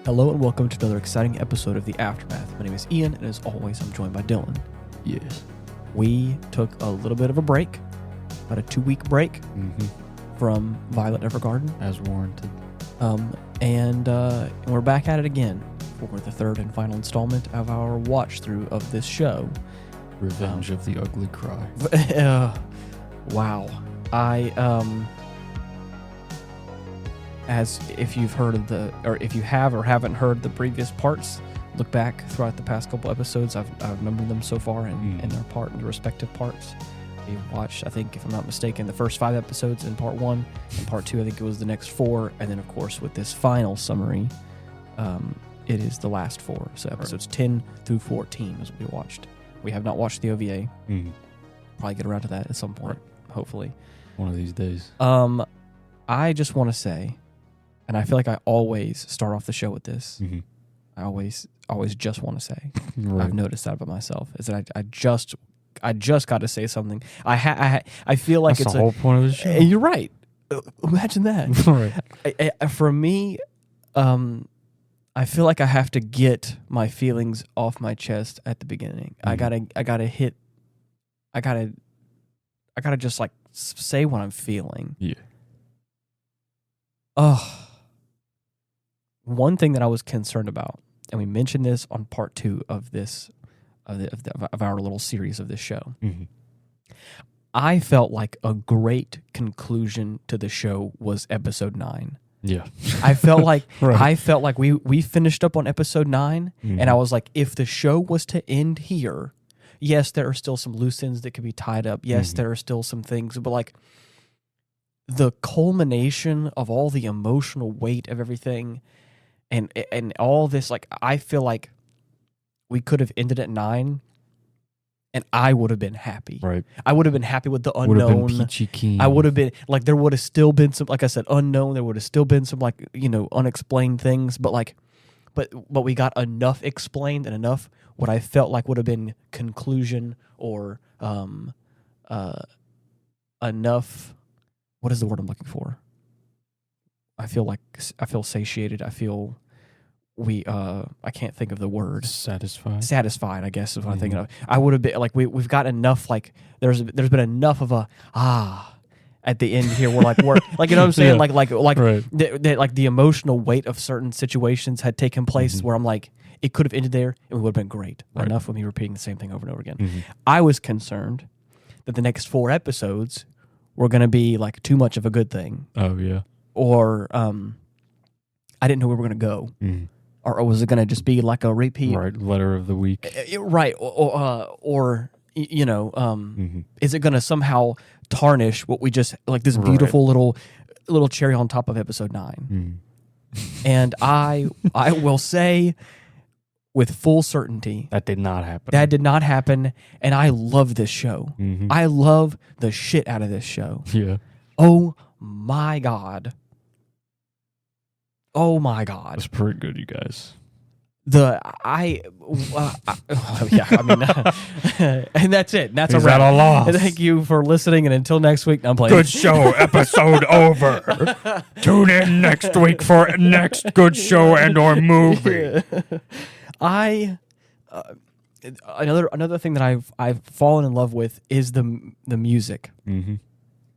Hello and welcome to another exciting episode of The Aftermath. My name is Ian, and as always, I'm joined by Dylan. Yes. We took a little bit of a break, about a 2-week break from Violet Evergarden. As warranted. And we're back at it again for the third and final installment of our watch-through of this show. Revenge of the Ugly Cry. Wow. As if you've heard of if you have or haven't heard the previous parts, look back throughout the past couple episodes. I've numbered them so far in their respective parts. We watched, I think, if I'm not mistaken, the first 5 episodes in part 1, and part 2, I think it was the next 4, and then of course with this final summary, it is the last 4. So episodes 10 through 14 is what we watched. We have not watched the OVA. Probably get around to that at some point, hopefully. One of these days. I just want to say, and I feel like I always start off the show with this. I always just want to say, I've noticed that about myself, is that I just got to say something. I feel like That's it's the whole point of the show. You're right. Imagine that. Right. For me, I feel like I have to get my feelings off my chest at the beginning. I gotta just like say what I'm feeling. Yeah. One thing that I was concerned about, and we mentioned this on part 2 of this of our little series of this show. I felt like a great conclusion to the show was episode 9. Yeah. I felt like Right. we finished up on episode 9, and I was like, if the show was to end here, yes, there are still some loose ends that could be tied up. Yes, there are still some things, but like the culmination of all the emotional weight of everything and all this, like I feel like we could have ended at 9 and I would have been happy. Right. I would have been happy with the unknown. Would have been peachy keen. I would have been like, there would have still been some, like I said, unknown. There would have still been some, like, unexplained things, but we got enough explained and enough what I felt like would have been conclusion or enough. What is the word I'm looking for? I feel satiated. I feel I can't think of the word. Satisfied, I guess is what I'm thinking of. I would have been like, we've got enough, like there's been enough of a at the end here where like we're like, you know what I'm saying? Yeah. Like Right. like the emotional weight of certain situations had taken place where I'm like, it could have ended there and we would have been great. Right. Enough of me repeating the same thing over and over again. I was concerned that the next 4 episodes were going to be like too much of a good thing. Oh, yeah. Or I didn't know where we were going to go. Or was it going to just be like a repeat? Right. Letter of the week. Right. Or is it going to somehow tarnish what we just, like this beautiful little cherry on top of episode 9? And I will say with full certainty, That did not happen. that did not happen. And I love this show. I love the shit out of this show. Yeah. Oh my God. Oh my God. That's pretty good, you guys. Yeah, I mean, and that's it. That's He's a wrap. at a loss. Thank you for listening, and until next week, I'm playing. Good show. Episode over. Tune in next week for next good show and or movie. Another thing that I've fallen in love with is the music.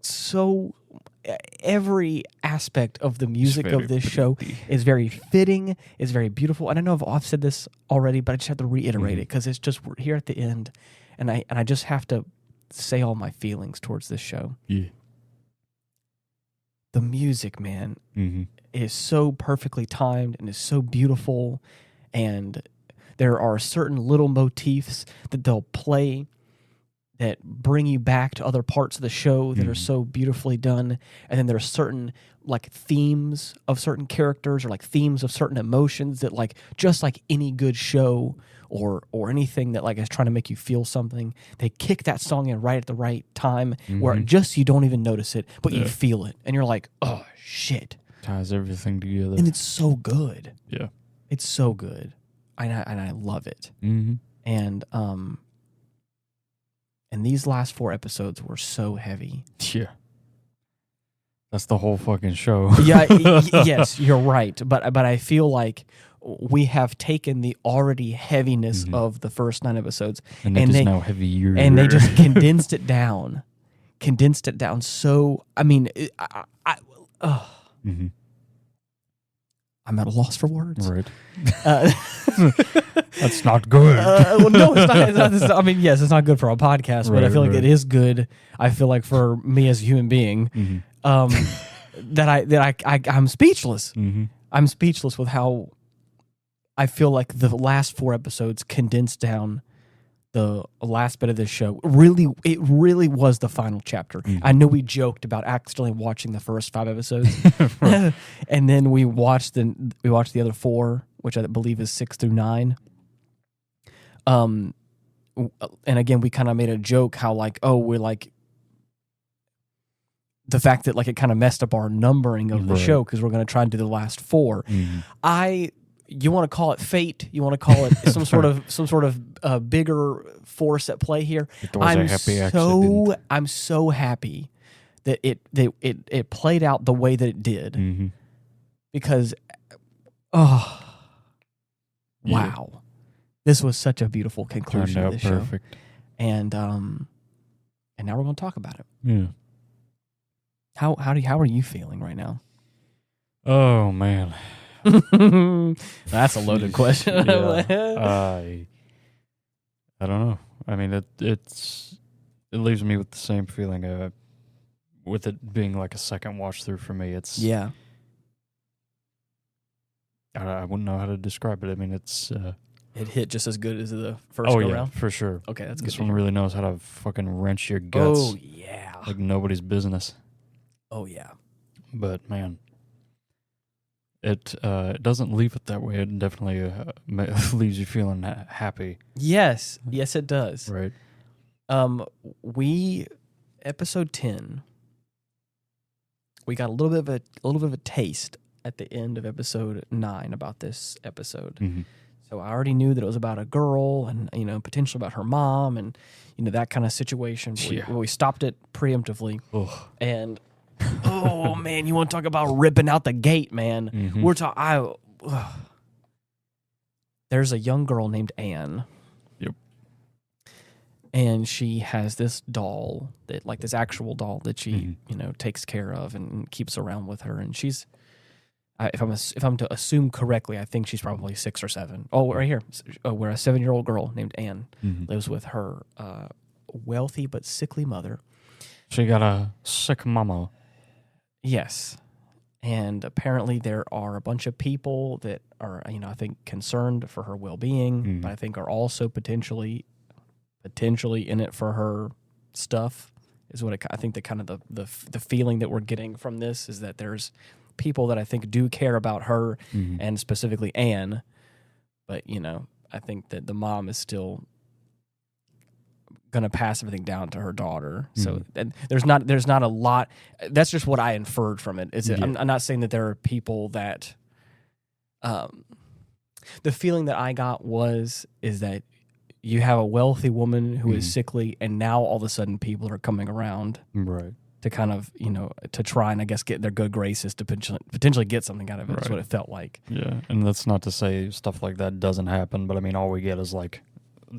So every aspect of the music of this show is very fitting, is very beautiful. And I know I've said this already, but I just have to reiterate it because it's just, we're here at the end, and I just have to say all my feelings towards this show. Yeah. The music, man, is so perfectly timed and is so beautiful, and there are certain little motifs that they'll play that bring you back to other parts of the show that are so beautifully done. And then there are certain like themes of certain characters or like themes of certain emotions that, like, just like any good show or anything that like is trying to make you feel something, they kick that song in right at the right time where just you don't even notice it, but you feel it. And you're like, oh, shit. Ties everything together. And it's so good. Yeah. It's so good. And I love it. And these last 4 episodes were so heavy. Yeah. That's the whole fucking show. Yeah, yes, you're right. But I feel like we have taken the already heaviness of the first 9 episodes, and it is now heavier. and they just condensed it down. So, I mean, I'm at a loss for words. Right. That's not good. Well, no, it's not. I mean, yes, it's not good for our podcast, but I feel like right. it is good. I feel like for me as a human being, I'm speechless. I'm speechless with how I feel like the last 4 episodes condensed down the last bit of this show. It really was the final chapter. I know we joked about accidentally watching the first 5 episodes, and then we watched the other 4, which I believe is 6 through 9. And again, we kind of made a joke how like, oh, we're like the fact that like it kind of messed up our numbering of the show because we're going to try and do the last 4. You want to call it fate? You want to call it some sort of bigger force at play here? It was a happy accident. I'm so happy that it played out the way that it did, because wow, this was such a beautiful conclusion of the show. Perfect. And now we're going to talk about it. Yeah. How are you feeling right now? Oh man. That's a loaded question. I don't know. I mean, it leaves me with the same feeling. With it being like a second watch through for me, it's I wouldn't know how to describe it. I mean, it's it hit just as good as the first go round. For sure. Okay, that's good. This one really knows how to fucking wrench your guts. Oh yeah, like nobody's business. Oh yeah. But man. It doesn't leave it that way. It definitely leaves you feeling happy. Yes, it does. Right. Episode 10. We got a little bit of a taste at the end of episode 9 about this episode. So I already knew that it was about a girl and potentially about her mom and that kind of situation. We stopped it preemptively. And oh man, you want to talk about ripping out the gate, man? We're talking. There's a young girl named Anne. Yep. And she has this doll this actual doll that she takes care of and keeps around with her. And she's, if I'm to assume correctly, I think she's probably 6 or 7. Oh, right here, where a 7-year-old girl named Anne lives with her wealthy but sickly mother. She got a sick mama. Yes. And apparently there are a bunch of people that are, I think concerned for her well-being, but I think are also potentially in it for her stuff is what I think the kind of the feeling that we're getting from this is that there's people that I think do care about her and specifically Anne, but I think that the mom is still going to pass everything down to her daughter. So there's not a lot. That's just what I inferred from it. I'm not saying that there are people that the feeling that I got is that you have a wealthy woman who is sickly, and now all of a sudden people are coming around to kind of to try and I guess get their good graces to potentially get something out of it. That's what it felt like. Yeah, and that's not to say stuff like that doesn't happen, but I mean all we get is like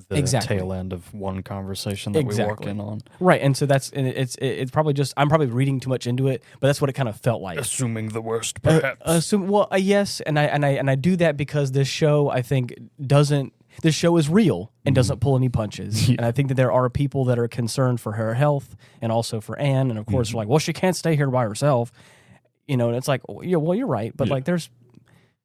the tail end of one conversation that we walk in on. Right, and so it's probably just I'm probably reading too much into it, but that's what it kind of felt like. Assuming the worst, perhaps. Yes, and I do that because this show I think doesn't. This show is real and doesn't pull any punches, and I think that there are people that are concerned for her health and also for Anne, and of course they're like, well, she can't stay here by herself, and it's like, yeah, well, you're right, but like there's.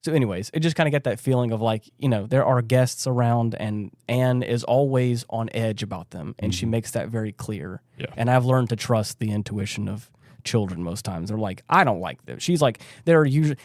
So anyways, it just kind of get that feeling of like, there are guests around and Anne is always on edge about them. And she makes that very clear. Yeah. And I've learned to trust the intuition of children most times. They're like, I don't like them. She's like, they're usually,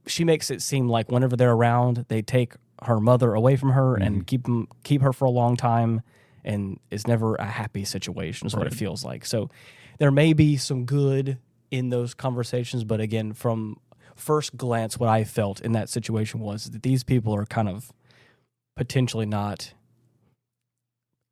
she makes it seem like whenever they're around, they take her mother away from her and keep her for a long time. And it's never a happy situation is what it feels like. So there may be some good in those conversations. But again, from first glance, what I felt in that situation was that these people are kind of potentially not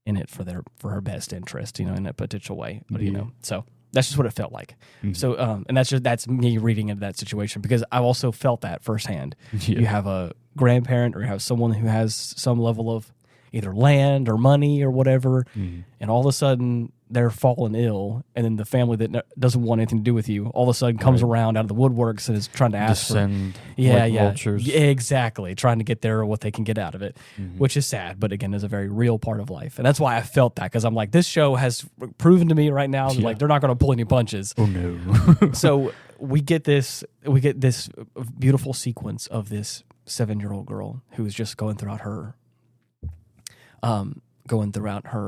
in it for her best interest, in a potential way. But so That's just what it felt like. So, and that's me reading into that situation because I've also felt that firsthand. Yeah. You have a grandparent or you have someone who has some level of either land or money or whatever, and all of a sudden they're fallen ill, and then the family that doesn't want anything to do with you all of a sudden comes around out of the woodworks and is trying to ask Descend for vultures. Yeah, exactly, trying to get there what they can get out of it, which is sad, but again is a very real part of life, and that's why I felt that because I'm like, this show has proven to me right now that like they're not going to pull any punches. Oh no. So we get this beautiful sequence of this 7-year-old girl who is just going throughout her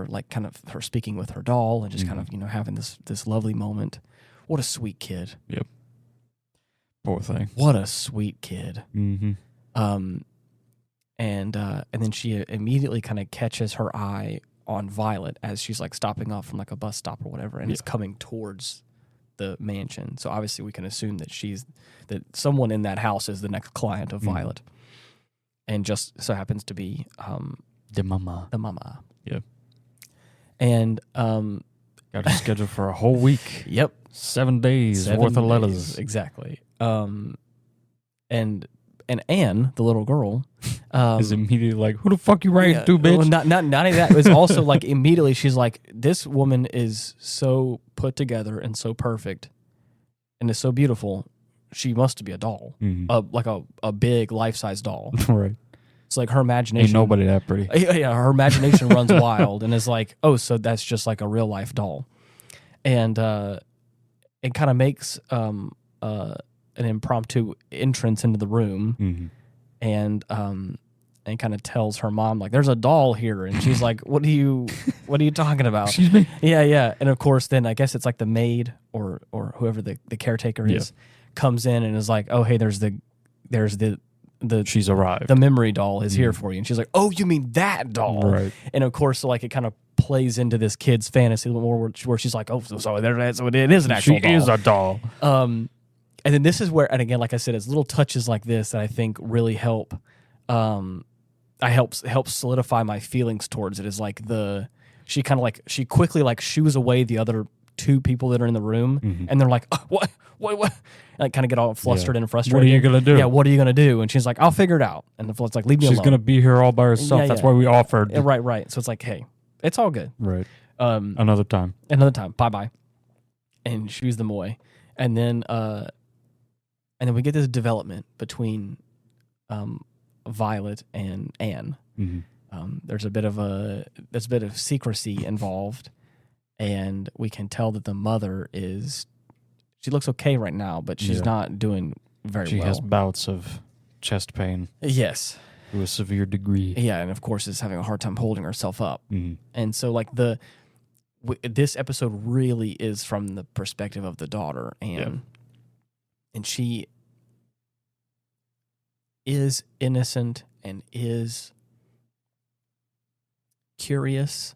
like kind of her speaking with her doll and just kind of, having this lovely moment. What a sweet kid. Yep. Poor thing. What a sweet kid. Mm-hmm. And then she immediately kind of catches her eye on Violet as she's like stopping off from like a bus stop or whatever, and is coming towards the mansion. So obviously we can assume that someone in that house is the next client of Violet, and just so happens to be the mama. Yep. And got her scheduled for a whole week. Yep. 7 days worth of letters. Exactly. And Anne, the little girl, is immediately like, "Who the fuck you writing to, bitch?" Well, not only that. It was also like immediately she's like, "This woman is so put together and so perfect, and is so beautiful. She must be a doll, like a big life-size doll." Right. It's like her imagination. Ain't nobody that pretty. Yeah, her imagination runs wild and is like, oh, so that's just like a real life doll, and it kind of makes an impromptu entrance into the room, and kind of tells her mom like, "There's a doll here," and she's like, "What are you talking about?" Excuse me. Yeah, and of course, then I guess it's like the maid or whoever the caretaker is comes in and is like, "Oh, hey, there's the she's arrived. The memory doll is here for you." And she's like, "Oh, you mean that doll?" Right. And of course, like it kind of plays into this kid's fantasy a little more where she's like, "Oh, so it is an actual doll." She is a doll. And then this is where, and again, like I said, it's little touches like this that I think really help. Help solidify my feelings towards it. Is like she quickly like shoos away the other two people that are in the room, and they're like, oh, what? Like kind of get all flustered and frustrated. What are you gonna do? Yeah, what are you gonna do? And she's like, I'll figure it out. And the flood's like, leave me alone. She's gonna be here all by herself. That's why we offered. Yeah, right. So it's like, hey, it's all good. Right. Another time. Bye. And shoos them away, and then we get this development between Violet and Anne. There's a bit of secrecy involved, and we can tell that the mother she looks okay right now, but she's not doing very well. She has bouts of chest pain. Yes. To a severe degree. Yeah, and of course is having a hard time holding herself up. And so like this episode really is from the perspective of the daughter, Anne. And she is innocent and is curious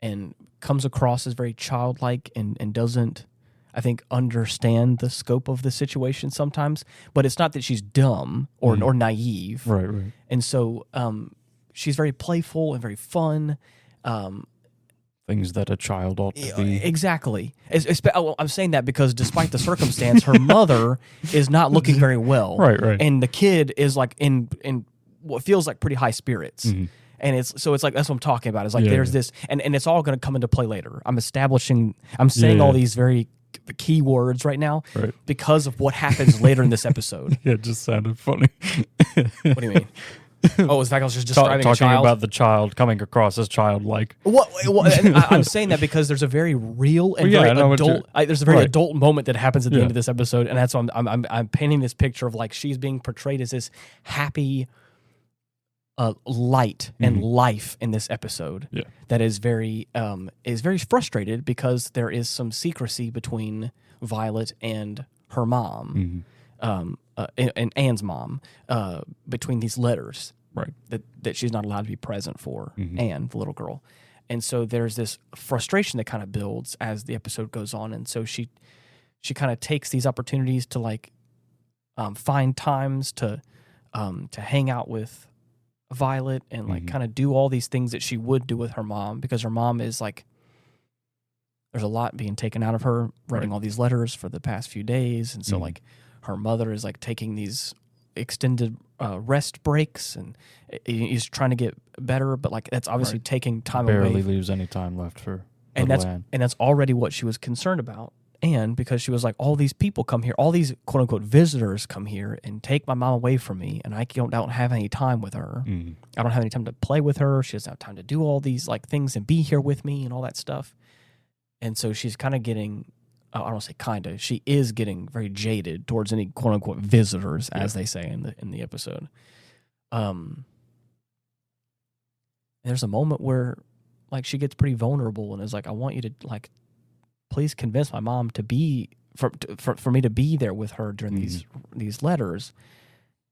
and comes across as very childlike and doesn't, I think, understand the scope of the situation sometimes. But it's not that she's dumb or naive. Right. And so she's very playful and very fun. Things that a child ought to be. Exactly. I'm saying that because despite the circumstance, her mother is not looking very well. Right. And the kid is like in what feels like pretty high spirits. And it's like, that's what I'm talking about. It's like there's this, and it's all going to come into play later. I'm saying all these very key words right now because of what happens later in this episode. Yeah, it just sounded funny. What do you mean? Oh, in fact, I was just describing talking a child. about the child coming across as childlike. What? And I'm saying that because there's a very real and very adult. There's a very adult moment that happens at the end of this episode, and that's why I'm painting this picture of like she's being portrayed as this happy light and life in this episode that is very frustrated because there is some secrecy between Violet and her mom. And Anne's mom, between these letters, that she's not allowed to be present for Anne, the little girl, and so there's this frustration that kind of builds as the episode goes on, and so she kind of takes these opportunities to like find times to hang out with Violet and like kind of do all these things that she would do with her mom because her mom is like there's a lot being taken out of her, writing all these letters for the past few days. And so, like, her mother is, like, taking these extended rest breaks, and he's trying to get better, but, like, that's obviously taking time away. Barely leaves any time left for Anne. And that's already what she was concerned about. And because she was like, all these people come here, all these quote unquote visitors come here and take my mom away from me, and I don't have any time with her. I don't have any time to play with her. She doesn't have time to do all these like things and be here with me and all that stuff. And so she's kind of getting, I don't want to say kind of, she is getting very jaded towards any quote unquote visitors, as they say in the episode. There's a moment where like she gets pretty vulnerable and is like, I want you to like, please convince my mom to be for me to be there with her during these letters.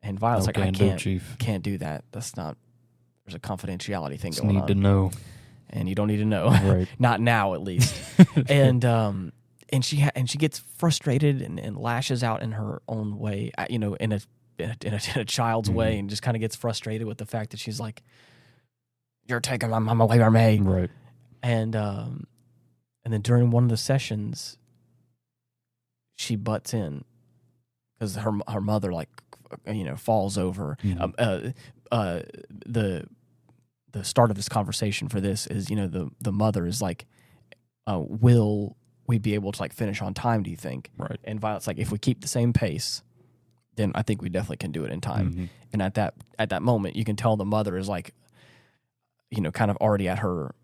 And Violet's like, I can't do that. That's not. There's a confidentiality thing going on. Need to know, and you don't need to know. Right. Not now, at least. and she gets frustrated and lashes out in her own way, in a child's way, and just kind of gets frustrated with the fact that she's like, "You're taking my mom away from me." Right. And then during one of the sessions, she butts in because her mother falls over. The start of this conversation for this is the mother is like, will we be able to like finish on time? Do you think? Right. And Violet's like, if we keep the same pace, then I think we definitely can do it in time. And at that moment, you can tell the mother is like, kind of already at her.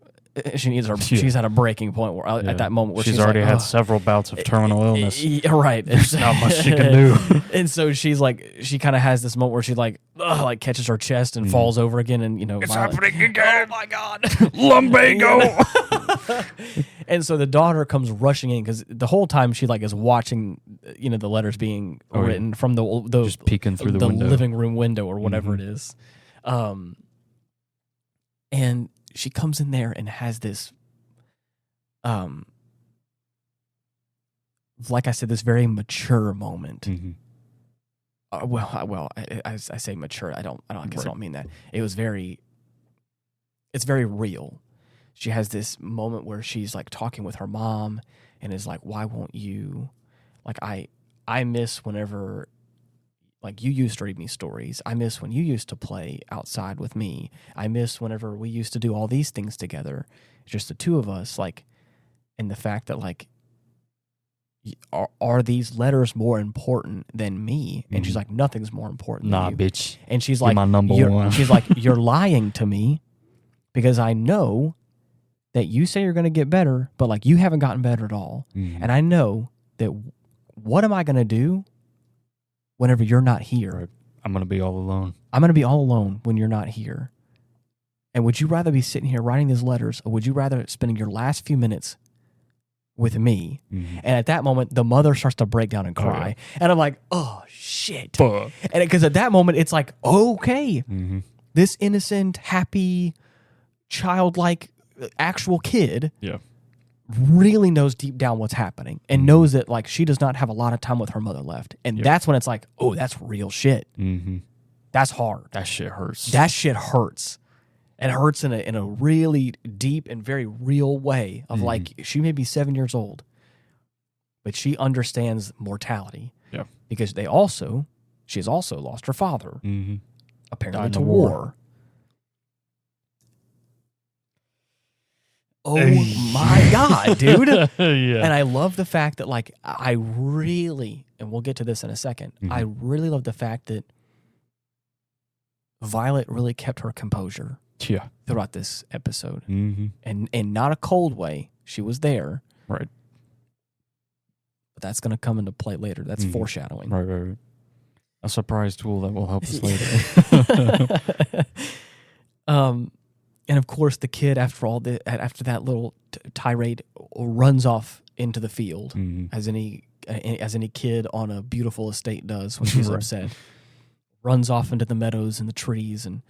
She's at a breaking point where at that moment where she's already like, had several bouts of terminal illness. Right. There's not much she can do. And so she's like, she kind of has this moment where she like catches her chest and falls over again, and it's Violet, happening again. Oh my God, lumbago. And so the daughter comes rushing in because the whole time she like is watching, the letters being written from the just peeking through the window. Living room window or whatever it is, and she comes in there and has this, like I said, this very mature moment. I say mature. I guess I don't mean that. It's very real. She has this moment where she's like talking with her mom and is like, why won't you, like, I miss whenever, like, you used to read me stories. I miss when you used to play outside with me. I miss whenever we used to do all these things together. Just the two of us, like, and the fact that, like, are these letters more important than me? And she's like, nothing's more important than you. Bitch. And she's You're like, my number one. She's like, you're lying to me because I know that you say you're going to get better, but, like, you haven't gotten better at all. And I know that what am I going to do whenever you're not here? Right. I'm going to be all alone. I'm going to be all alone when you're not here. And would you rather be sitting here writing these letters, or would you rather spending your last few minutes with me? And at that moment, the mother starts to break down and cry. And I'm like, oh, shit. Fuck. And because at that moment, it's like, okay, this innocent, happy, childlike, actual kid really knows deep down what's happening and knows that, like, she does not have a lot of time with her mother left. And that's when it's like, oh, that's real shit. That's hard. That shit hurts. That shit hurts. It hurts in a really deep and very real way of like, she may be 7 years old, but she understands mortality. Yeah. Because she has also lost her father, apparently Died to in a war. war. Oh my God, dude. Yeah. And I love the fact that, like, I really, and we'll get to this in a second, I really love the fact that Violet really kept her composure throughout this episode. And not a cold way. She was there. Right. But that's going to come into play later. That's foreshadowing. Right. A surprise tool that will help us later. And of course, the kid, after that little tirade, runs off into the field, as any kid on a beautiful estate does when she's upset. Runs off into the meadows and the trees, and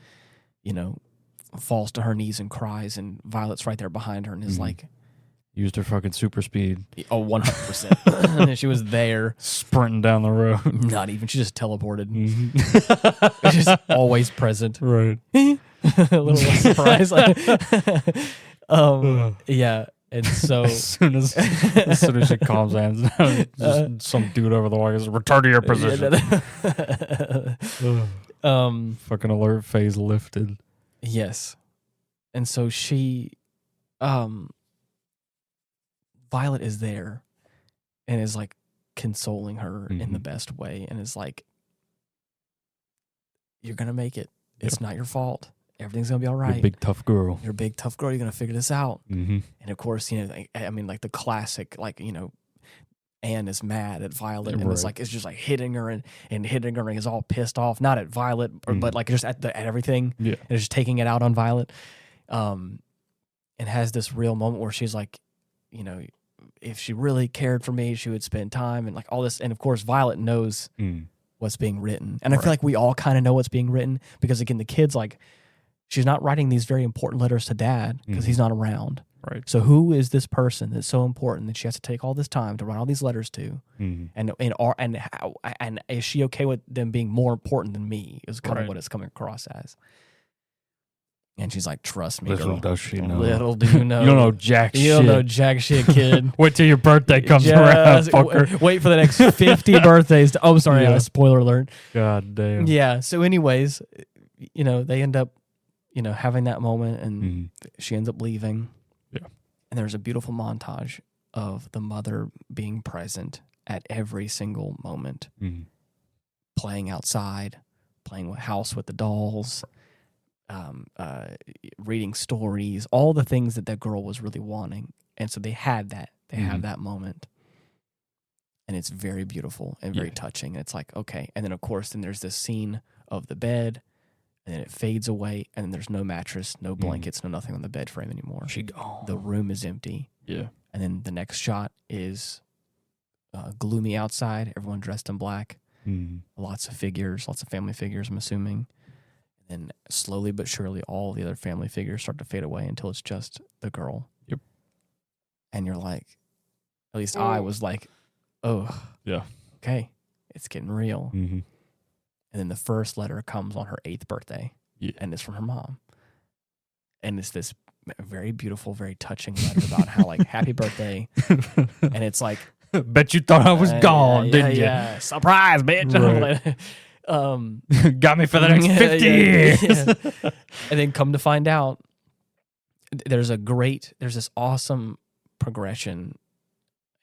falls to her knees and cries. And Violet's right there behind her and is like, used her fucking super speed. Oh, 100%. And she was there, sprinting down the road. Not even. She just teleported. Just always present. Right. A little less surprise. Yeah. And so as soon as she calms down, just some dude over the wall goes, "Return to your position." Fucking alert phase lifted. Yes. And so she, Violet is there and is like consoling her in the best way and is like, "You're going to make it. It's not your fault. Everything's going to be all right. You're a big, tough girl. You're a big, tough girl. You're going to figure this out." Mm-hmm. And of course, you know, I mean, like the classic, like, you know, Anne is mad at Violet and it's just like hitting her and hitting her and is all pissed off, not at Violet, but like just at everything. Yeah. And just taking it out on Violet. And has this real moment where she's like, you know, if she really cared for me, she would spend time and like all this. And of course, Violet knows what's being written. And I feel like we all kind of know what's being written because, again, the kid's like, she's not writing these very important letters to Dad because he's not around. Right. So who is this person that's so important that she has to take all this time to write all these letters to? And is she okay with them being more important than me? Is kind of what it's coming across as. And she's like, "Trust me, little girl. does she know. Little do you know. You don't know jack shit. You don't know jack shit, kid. Wait till your birthday comes around, fucker. Wait for the next 50 birthdays. Spoiler alert. God damn. Yeah. So anyways, you know, they end up, you know, having that moment and she ends up leaving. Yeah. And there's a beautiful montage of the mother being present at every single moment, playing outside, playing house with the dolls, reading stories, all the things that girl was really wanting. And so they had that. They have that moment. And it's very beautiful and very touching. And it's like, okay. And then, of course, then there's this scene of the bed, and then it fades away, and then there's no mattress, no blankets, no nothing on the bed frame anymore. She gone. The room is empty. Yeah. And then the next shot is gloomy outside, everyone dressed in black. Lots of figures, lots of family figures, I'm assuming. And slowly but surely, all the other family figures start to fade away until it's just the girl. Yep. And you're like, at least I was like, oh, yeah, okay, it's getting real. Mm-hmm. And then the first letter comes on her 8th birthday, and it's from her mom. And it's this very beautiful, very touching letter about how, like, happy birthday. And it's like, bet you thought I was gone, didn't you? Yeah, surprise, bitch. Right. Got me for the next 50 years. Yeah. And then come to find out, there's this awesome progression.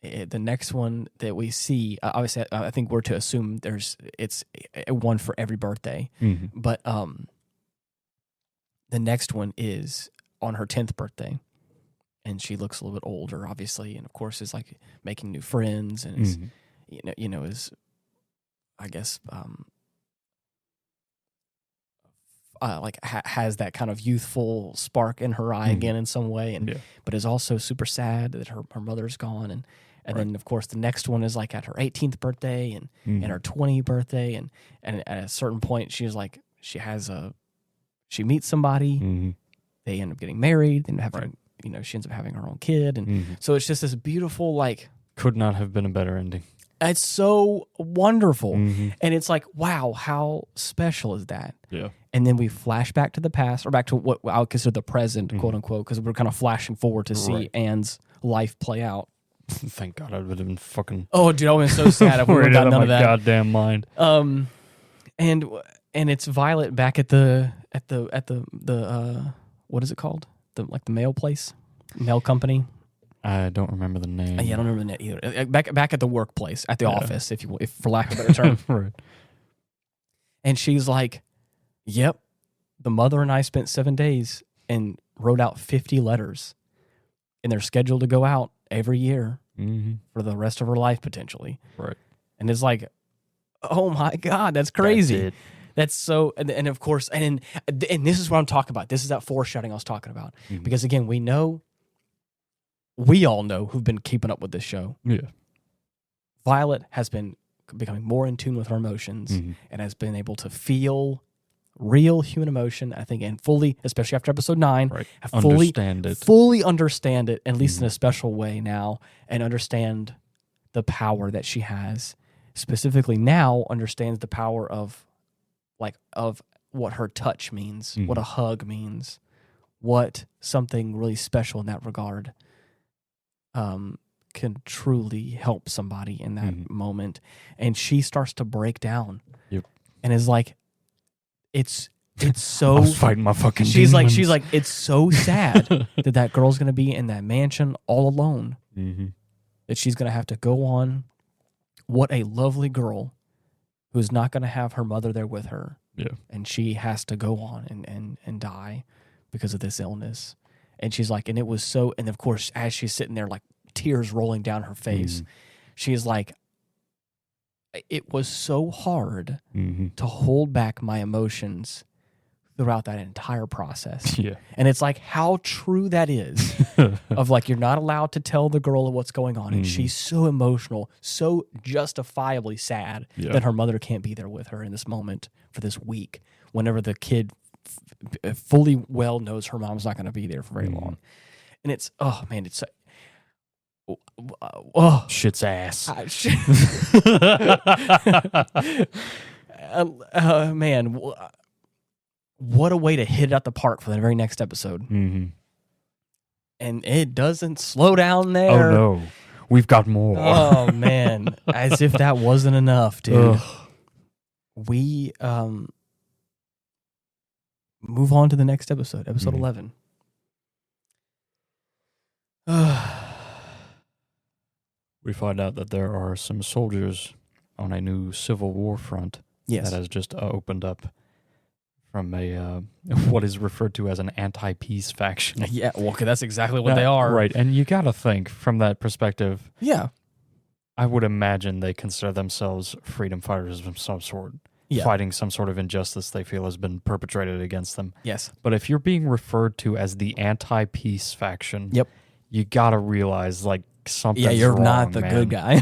The next one that we see, obviously, I think we're to assume it's one for every birthday. But the next one is on her 10th birthday, and she looks a little bit older, obviously, and of course is like making new friends, and is is, I guess, has that kind of youthful spark in her eye again in some way, and but is also super sad that her mother's gone, and then of course the next one is like at her 18th birthday and her 20th birthday, and at a certain point she meets somebody, they end up getting married, and having she ends up having her own kid, and so it's just this beautiful, like, could not have been a better ending. It's so wonderful. And it's like, wow, how special is that? Yeah. And then we flash back to the past, or back to what I would consider the present, quote unquote, because we're kind of flashing forward to see Anne's life play out. Thank God, I would have been fucking. Oh, dude, I would have been so sad if we would have got none of that. Goddamn mind. And it's Violet back at the what is it called? The mail place, mail company. I don't remember the name. Yeah, I don't remember the name either. Back at the workplace, at the office, if for lack of a better term. Right. And she's like, "Yep, the mother and I spent 7 days and wrote out 50 letters, and they're scheduled to go out every year for the rest of her life potentially." Right. And it's like, oh my God, that's crazy. That's so, and of course, and this is what I'm talking about. This is that foreshadowing I was talking about, because again, we all know who've been keeping up with this show. Yeah. Violet has been becoming more in tune with her emotions and has been able to feel real human emotion, I think, and fully, especially after episode 9, fully understand it, at least in a special way now, and understand the power that she has. Specifically now understands the power of what her touch means, what a hug means, what something really special in that regard can truly help somebody in that moment. And she starts to break down. Yep. And is like, it's so. I was fighting my fucking she's demons. like, it's so sad that girl's gonna be in that mansion all alone. That she's gonna have to go on. What a lovely girl, who's not gonna have her mother there with her. Yeah. And she has to go on and die because of this illness. And she's like, and it was so, and of course, as she's sitting there, like tears rolling down her face, she's like, it was so hard to hold back my emotions throughout that entire process. Yeah. And it's like how true that is of like, you're not allowed to tell the girl what's going on. And she's so emotional, so justifiably sad that her mother can't be there with her in this moment for this week, whenever the kid fully well knows her mom's not going to be there for very long. And it's, oh man, it's shit's ass. Man, what a way to hit it out the park for the very next episode. And it doesn't slow down there. Oh no, we've got more. Oh man, as if that wasn't enough, dude. We move on to the next episode, episode 11. We find out that there are some soldiers on a new Civil War front that has just opened up from a what is referred to as an anti-peace faction. Yeah, well, that's exactly what they are. Right, and you got to think from that perspective. Yeah. I would imagine they consider themselves freedom fighters of some sort, fighting some sort of injustice they feel has been perpetrated against them. Yes. But if you're being referred to as the anti-peace faction, you got to realize, like, something's wrong, you're not the good guy.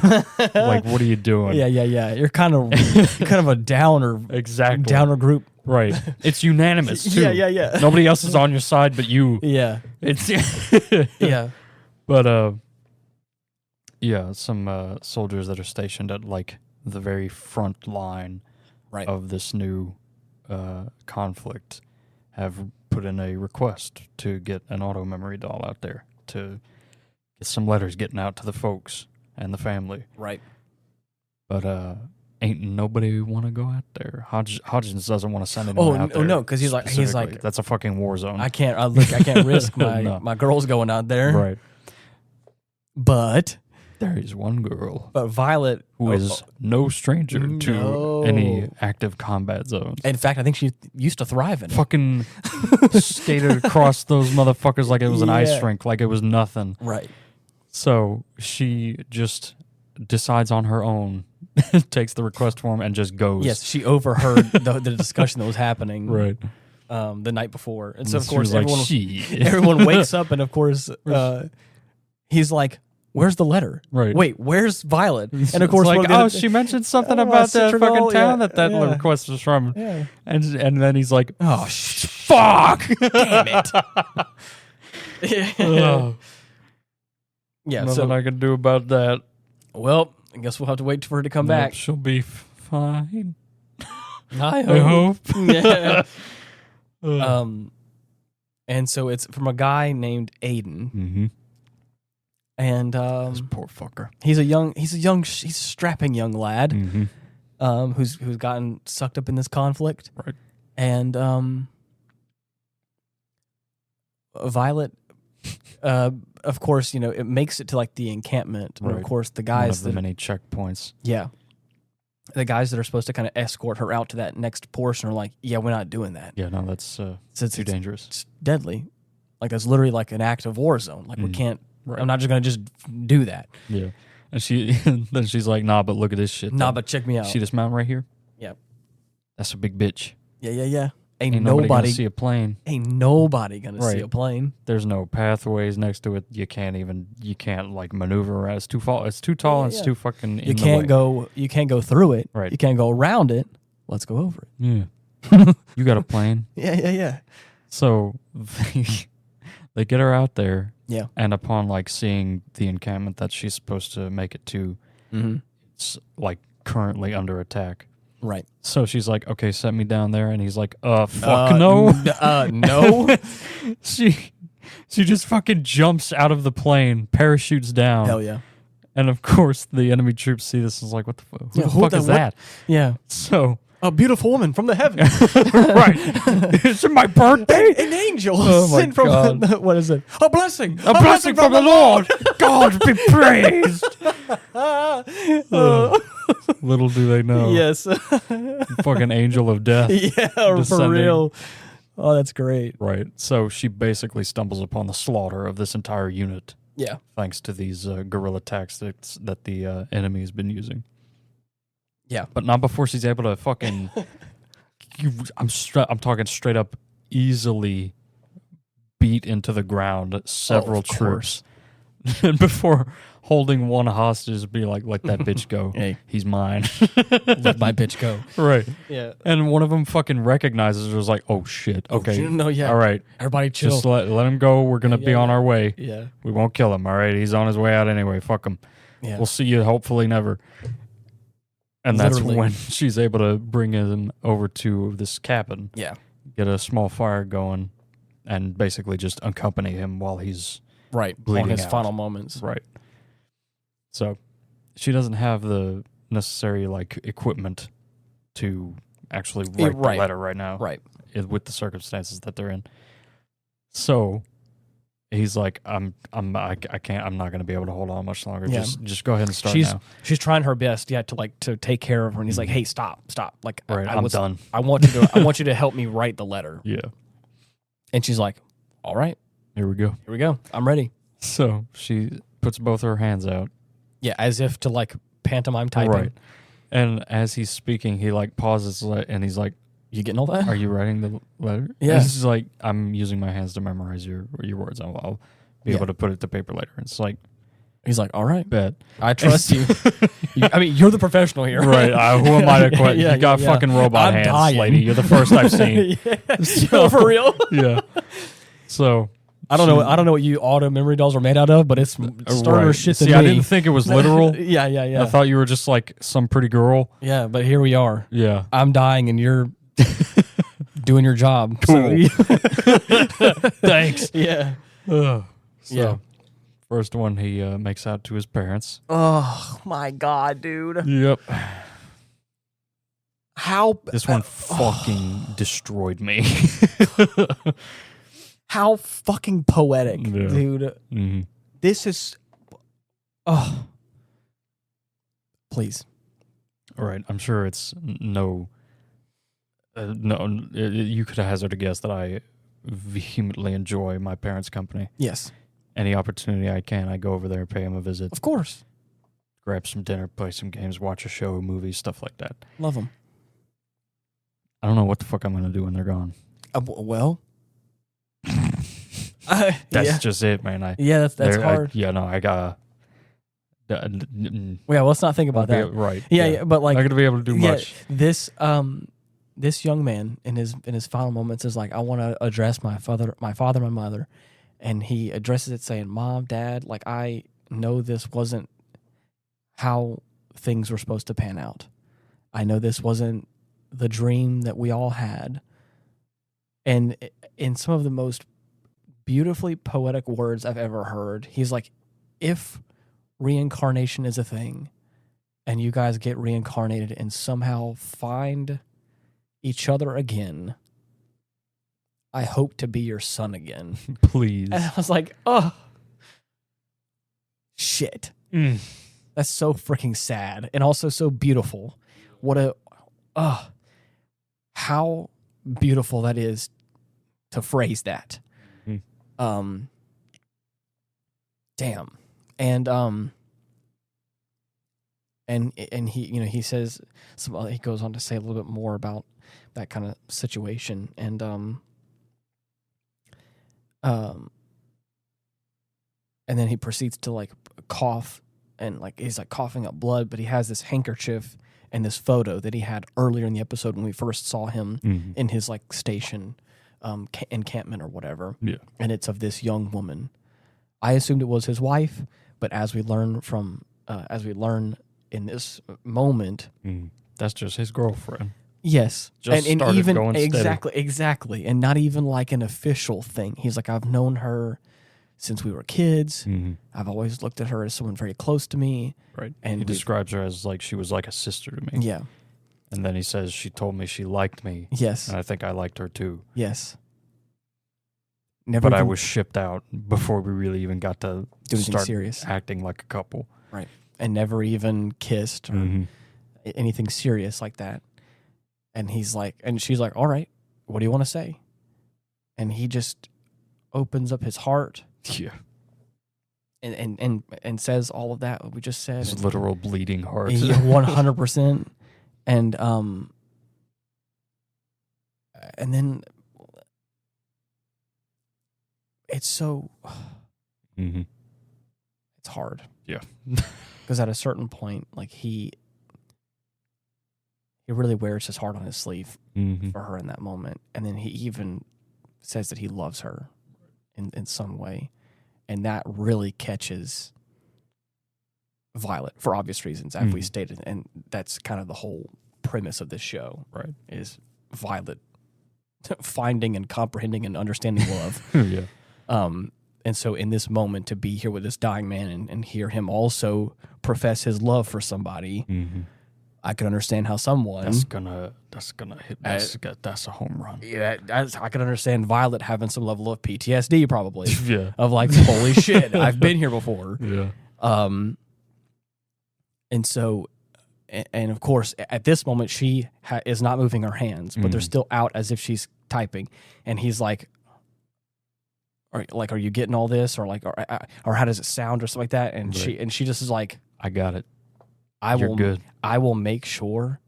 Like, what are you doing? Yeah. You're kind of a downer. Exactly. Downer group. Right. It's unanimous, too. Yeah. Nobody else is on your side but you. Yeah. It's Yeah. But, some soldiers that are stationed at, like, the very front line of this new conflict have put in a request to get an auto memory doll out there to get some letters getting out to the folks and the family. Right. But ain't nobody want to go out there. Hodgins doesn't want to send anyone out there. Oh no, because he's like that's a fucking war zone. I can't risk my girls going out there. Right. But there is one girl. But Violet, who is no stranger to any active combat zones. In fact, I think she used to thrive in it. Fucking skated across those motherfuckers like it was an ice rink, like it was nothing. Right. So she just decides on her own, takes the request form, and just goes. Yes, she overheard the discussion that was happening. Right. The night before. And so, of course, like, everyone wakes up, and, of course, he's like, where's the letter? Right. Wait, where's Violet? And, of course, like, she mentioned something about the fucking town that request was from. Yeah. And then he's like, oh, fuck! Damn it. Yeah, nothing I can do about that. Well, I guess we'll have to wait for her to come back. She'll be fine. I hope. Yeah. And so it's from a guy named Aiden. And this poor fucker. He's a strapping young lad who's gotten sucked up in this conflict. Right. And Violet of course, it makes it to like the encampment. Right. And of course the guys one of the many checkpoints. Yeah. The guys that are supposed to kind of escort her out to that next portion are like, yeah, we're not doing that. Yeah, no, that's too dangerous. It's deadly. Like, that's literally like an active war zone. Like, we can't, I'm not just going to just do that. Yeah. And then she's like, nah, but look at this shit. Nah, but check me out. See this mountain right here? Yep. That's a big bitch. Yeah. Ain't nobody gonna see a plane. Ain't nobody gonna see a plane. There's no pathways next to it. You can't like maneuver around. It's too tall. It's too tall. And it's too fucking. You can't go through it. Right. You can't go around it. Let's go over it. Yeah. You got a plane. Yeah. So they get her out there. Yeah. And upon like seeing the encampment that she's supposed to make it to, it's like currently under attack. Right. So she's like, okay, set me down there. And he's like, fuck no. No. She just fucking jumps out of the plane, parachutes down. Hell yeah. And of course, the enemy troops see this and is like, what the fuck? Who the fuck is that? Yeah. So... A beautiful woman from the heavens. Right. Is it my birthday? An angel God. sent from what is it? A blessing. A blessing from the Lord. God be praised. Little do they know. Yes. Fucking angel of death. Yeah, for descending. real. Oh, that's great. Right. So she basically stumbles upon the slaughter of this entire unit. Yeah. Thanks to these guerrilla tactics that the enemy has been using. Yeah. But not before she's able to fucking... I'm talking straight up easily beat into the ground several troops. And before holding one hostage, be like, let that bitch go. Hey. He's mine. Let my bitch go. Right. Yeah. And one of them fucking recognizes her, was like, oh shit. Okay. No, yeah. All right. Everybody chill. Just let him go. We're going to be on our way. Yeah. We won't kill him. All right. He's on his way out anyway. Fuck him. Yeah. We'll see you hopefully never. And Literally. that's when she's able to bring him over to this cabin. Yeah. Get a small fire going and basically just accompany him while he's Right. bleeding On his out. final moments. Right. So she doesn't have the necessary equipment to actually write the letter right now. Right. With the circumstances that they're in. So he's like, I can't. I'm not going to be able to hold on much longer. Yeah. Just go ahead and start now. She's trying her best, to take care of her, and he's like, "Hey, stop. Like, Right, I'm done. I want you to help me write the letter." Yeah. And she's like, "All right, Here we go. here we go. I'm ready." So she puts both her hands out. Yeah, as if to pantomime typing. Right. And as he's speaking, he pauses and he's like, You getting all that? "Are you writing the letter?" Yeah. And he's like, "I'm using my hands to memorize your words. I'll be able to put it to paper later." And it's like, He's like, "All right, bet. I trust you." I mean, you're the professional here, Right. Who am I to quit? Yeah, You got yeah. fucking robot I'm hands, dying. lady. You're the first I've seen. No, for real. Yeah. So I don't know what you auto memory dolls are made out of, but it's starter right. shit See, to I me. didn't think it was literal. Yeah. I thought you were just some pretty girl. Yeah, but here we are. Yeah. I'm dying, and you're doing your job. Cool. So, Thanks. yeah. So, Yeah. first one he makes out to his parents. Oh my god, dude! Yep. How This one fucking destroyed me. how fucking poetic, Yeah. dude! Mhm. This is. Oh, please. All right. I'm sure it's no. You could hazard a guess that I vehemently enjoy my parents' company. Yes, Any opportunity I can, I go over there, pay them a visit, of course. grab some dinner, play some games, watch a show, movies, stuff like that. Love them. I don't know what the fuck I'm going to do when they're gone. Well, That's just it, man. yeah, that's hard. I got. Yeah, well, let's not think about that. Right. Yeah, but not going to be able to do much. This young man in his final moments is like, I want to address my father, my mother, and he addresses it saying, "Mom, Dad, I know this wasn't how things were supposed to pan out. I know this wasn't the dream that we all had." And in some of the most beautifully poetic words I've ever heard, he's like, "If reincarnation is a thing, and you guys get reincarnated and somehow find each other again, I hope to be your son again." Please. And I was like, oh, shit. That's so freaking sad and also so beautiful. How beautiful that is to phrase that. Damn. And he, he says, he goes on to say a little bit more about that kind of situation. And then he proceeds to cough, and he's coughing up blood, but he has this handkerchief and this photo that he had earlier in the episode when we first saw him in his station encampment or whatever. Yeah. And it's of this young woman. I assumed it was his wife, but as we learn in this moment, that's just his girlfriend. Yes. Just and started even going steady. exactly. And not even like an official thing. He's like, I've known her since we were kids. Mm-hmm. I've always looked at her as someone very close to me. Right. And he describes her as like she was like a sister to me. Yeah. And then he says she told me she liked me. Yes. And I think I liked her too. Yes. But I was shipped out before we really even got to start serious. acting like a couple. Right. And never even kissed or anything serious like that. And he's like, and she's like, all right, what do you want to say? And he just opens up his heart. Yeah. And says all of that we just said. His literal bleeding heart. 100%. And then it's so it's hard. Yeah. Because at a certain point, like he really wears his heart on his sleeve for her in that moment. And then he even says that he loves her in some way. And that really catches Violet for obvious reasons, as we stated. And that's kind of the whole premise of this show, right? Is Violet finding and comprehending and understanding love. Yeah. And so in this moment, to be here with this dying man and hear him also profess his love for somebody, I can understand how someone that's gonna hit. That's a home run. Yeah, I can understand Violet having some level of PTSD probably. Yeah. Of like, holy shit, I've been here before. Yeah. And so, and of course, at this moment, she is not moving her hands, but they're still out as if she's typing. And he's like, are you getting all this? Or like, or how does it sound or something like that? And she just is like, I got it. You're good. I will make sure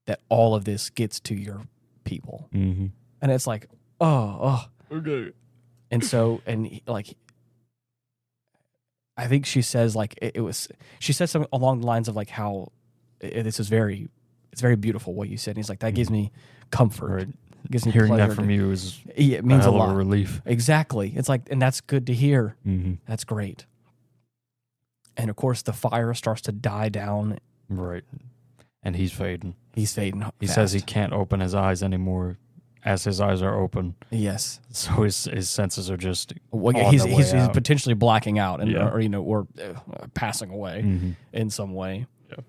that all of this gets to your people. And it's like, oh. Okay. And so, I think she says like she said something along the lines of like how this is it's very beautiful what you said. And he's like, that gives me comfort. Right. It gives me hearing pleasure that from you is it means a lot of relief. Exactly. It's like, and that's good to hear. That's great. And of course the fire starts to die down. Right. And he's fading. He says he can't open his eyes anymore as his eyes are open. Yes. So his senses are just he's potentially blacking out and or passing away in some way. Yeah.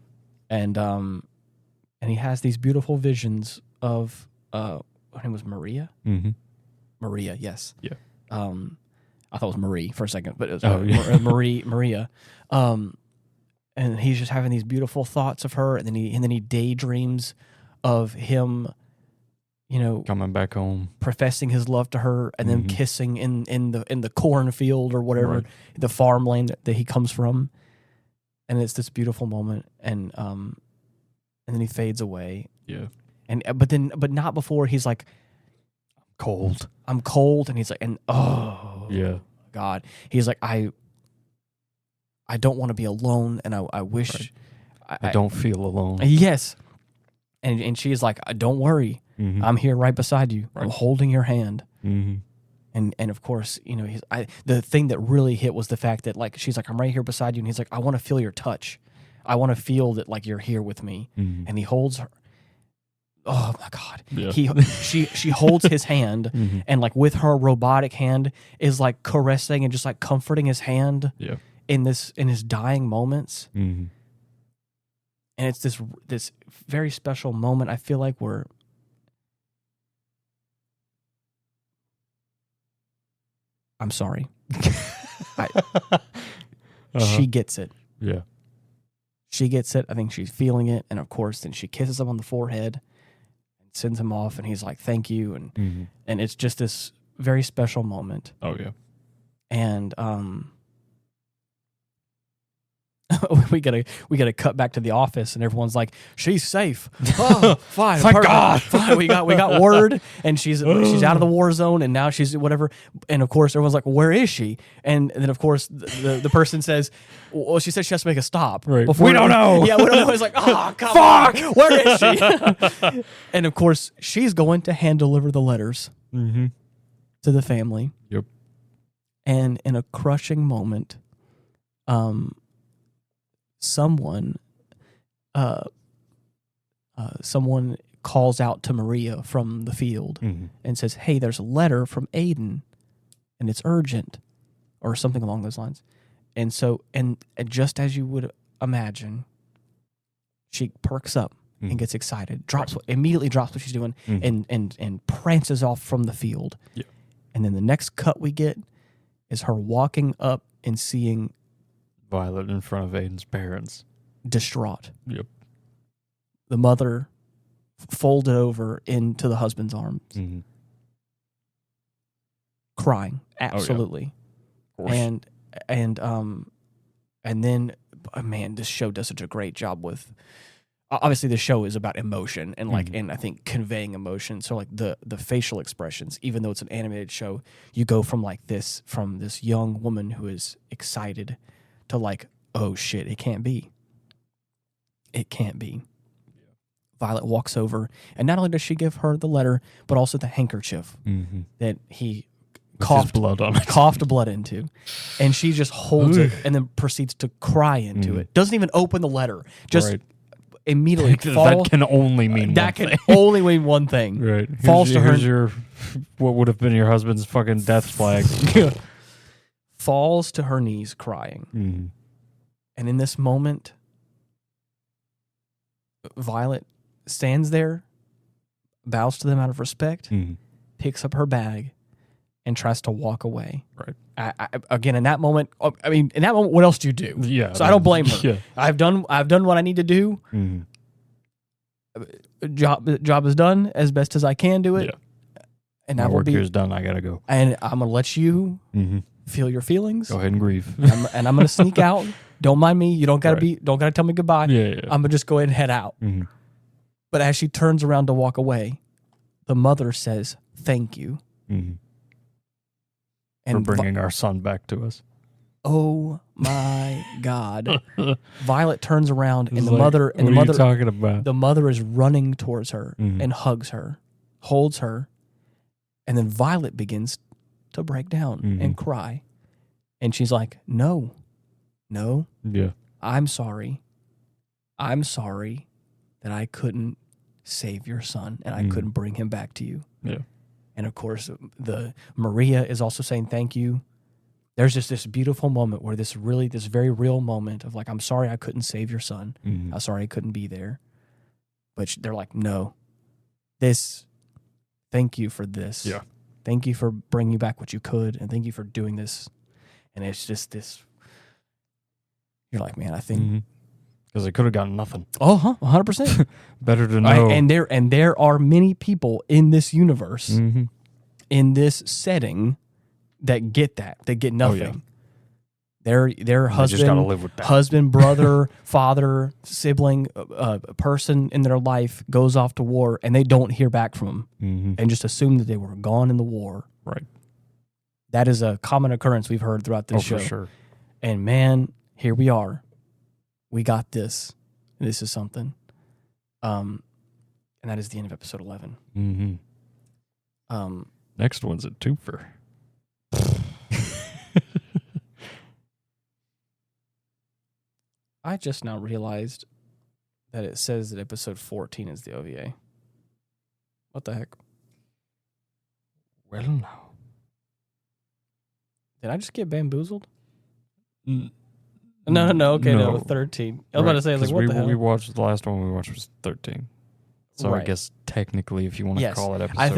And he has these beautiful visions of her name was Maria. Maria, yes. Yeah. I thought it was Marie for a second, but it was Maria. And he's just having these beautiful thoughts of her, and then he daydreams of him, coming back home, professing his love to her, and then kissing in the cornfield or whatever, the farmland that he comes from. And it's this beautiful moment, and then he fades away. Yeah. But not before he's like, I'm cold, and he's like, and oh yeah, God, he's like, I don't want to be alone, and I wish I don't feel alone. Yes, and she's like, don't worry, I'm here right beside you. I'm holding your hand. And of course, the thing that really hit was the fact that like she's like, I'm right here beside you, and he's like, I want to feel your touch. I want to feel that like you're here with me. And he holds her. Oh my God! Yeah. She holds his hand, and like with her robotic hand is like caressing and just like comforting his hand. Yeah. In his dying moments. And it's this very special moment. I feel like I'm sorry. She gets it. Yeah. She gets it. I think she's feeling it. And of course, then she kisses him on the forehead and sends him off. And he's like, thank you. And it's just this very special moment. Oh, yeah. And we gotta cut back to the office, and everyone's like, she's safe. Oh, fine. Thank God. Fine. We got word, and she's out of the war zone, and now she's whatever. And of course, everyone's like, well, where is she? And then of course the person says, well, she said she has to make a stop. Right. Before we don't know. Yeah, we don't know. It's like, oh, come on. Where is she? And of course, she's going to hand deliver the letters to the family. Yep. And in a crushing moment, someone calls out to Maria from the field and says, "Hey, there's a letter from Aiden, and it's urgent," or something along those lines. And so, and just as you would imagine, she perks up and gets excited, immediately drops what she's doing, and prances off from the field. Yeah. And then the next cut we get is her walking up and seeing Violet in front of Aiden's parents. Distraught. Yep. The mother folded over into the husband's arms. Crying. Absolutely. Oh, yeah. Of course. And then, man, this show does such a great job with... Obviously, the show is about emotion and and I think conveying emotion. So like the facial expressions, even though it's an animated show, you go from this young woman who is excited to like, oh shit, it can't be. It can't be. Yeah. Violet walks over, and not only does she give her the letter, but also the handkerchief that he coughed blood into, and she just holds it and then proceeds to cry into it. Doesn't even open the letter. Just immediately that can only mean only mean one thing. Right. Falls to her. Here's your what would have been your husband's fucking death flag. Falls to her knees crying. And in this moment, Violet stands there, bows to them out of respect, picks up her bag, and tries to walk away. Right. Again, in that moment, what else do you do? Yeah. So I don't blame her. Yeah. I've done what I need to do. Job is done as best as I can do it. Yeah. And my work here is done. I gotta go. And I'm gonna let you feel your feelings. Go ahead and grieve. And I'm gonna sneak out. Don't mind me. You don't gotta tell me goodbye. Yeah. I'm gonna just go ahead and head out. But as she turns around to walk away, the mother says, "Thank you." And for bringing our son back to us. Oh my God! Violet turns around, and what are you talking about? The mother is running towards her and hugs her, holds her, and then Violet begins to break down and cry, and she's like, "No, yeah, I'm sorry that I couldn't save your son and I couldn't bring him back to you." Yeah. And of course, the Maria is also saying thank you. There's just this beautiful moment where this very real moment of like, I'm sorry I couldn't save your son. I'm sorry I couldn't be there. But they're like, no, thank you for this. Yeah. Thank you for bringing back what you could. And thank you for doing this. And it's just this, you're like, man, I think. Because they could have gotten nothing. 100%. Better to know. And there are many people in this universe, in this setting, that get nothing. Their husband, brother, father, sibling, person in their life goes off to war, and they don't hear back from them, and just assume that they were gone in the war. Right. That is a common occurrence we've heard throughout this show. For sure. And man, here we are. We got this. This is something. And that is the end of episode 11. Next one's a twofer. I just now realized that it says that episode 14 is the OVA. What the heck? Well, no. Did I just get bamboozled? No. Okay, no, 13. I was about to say, what the hell? The last one we watched was 13. So I guess technically, if you want to call it episode 14.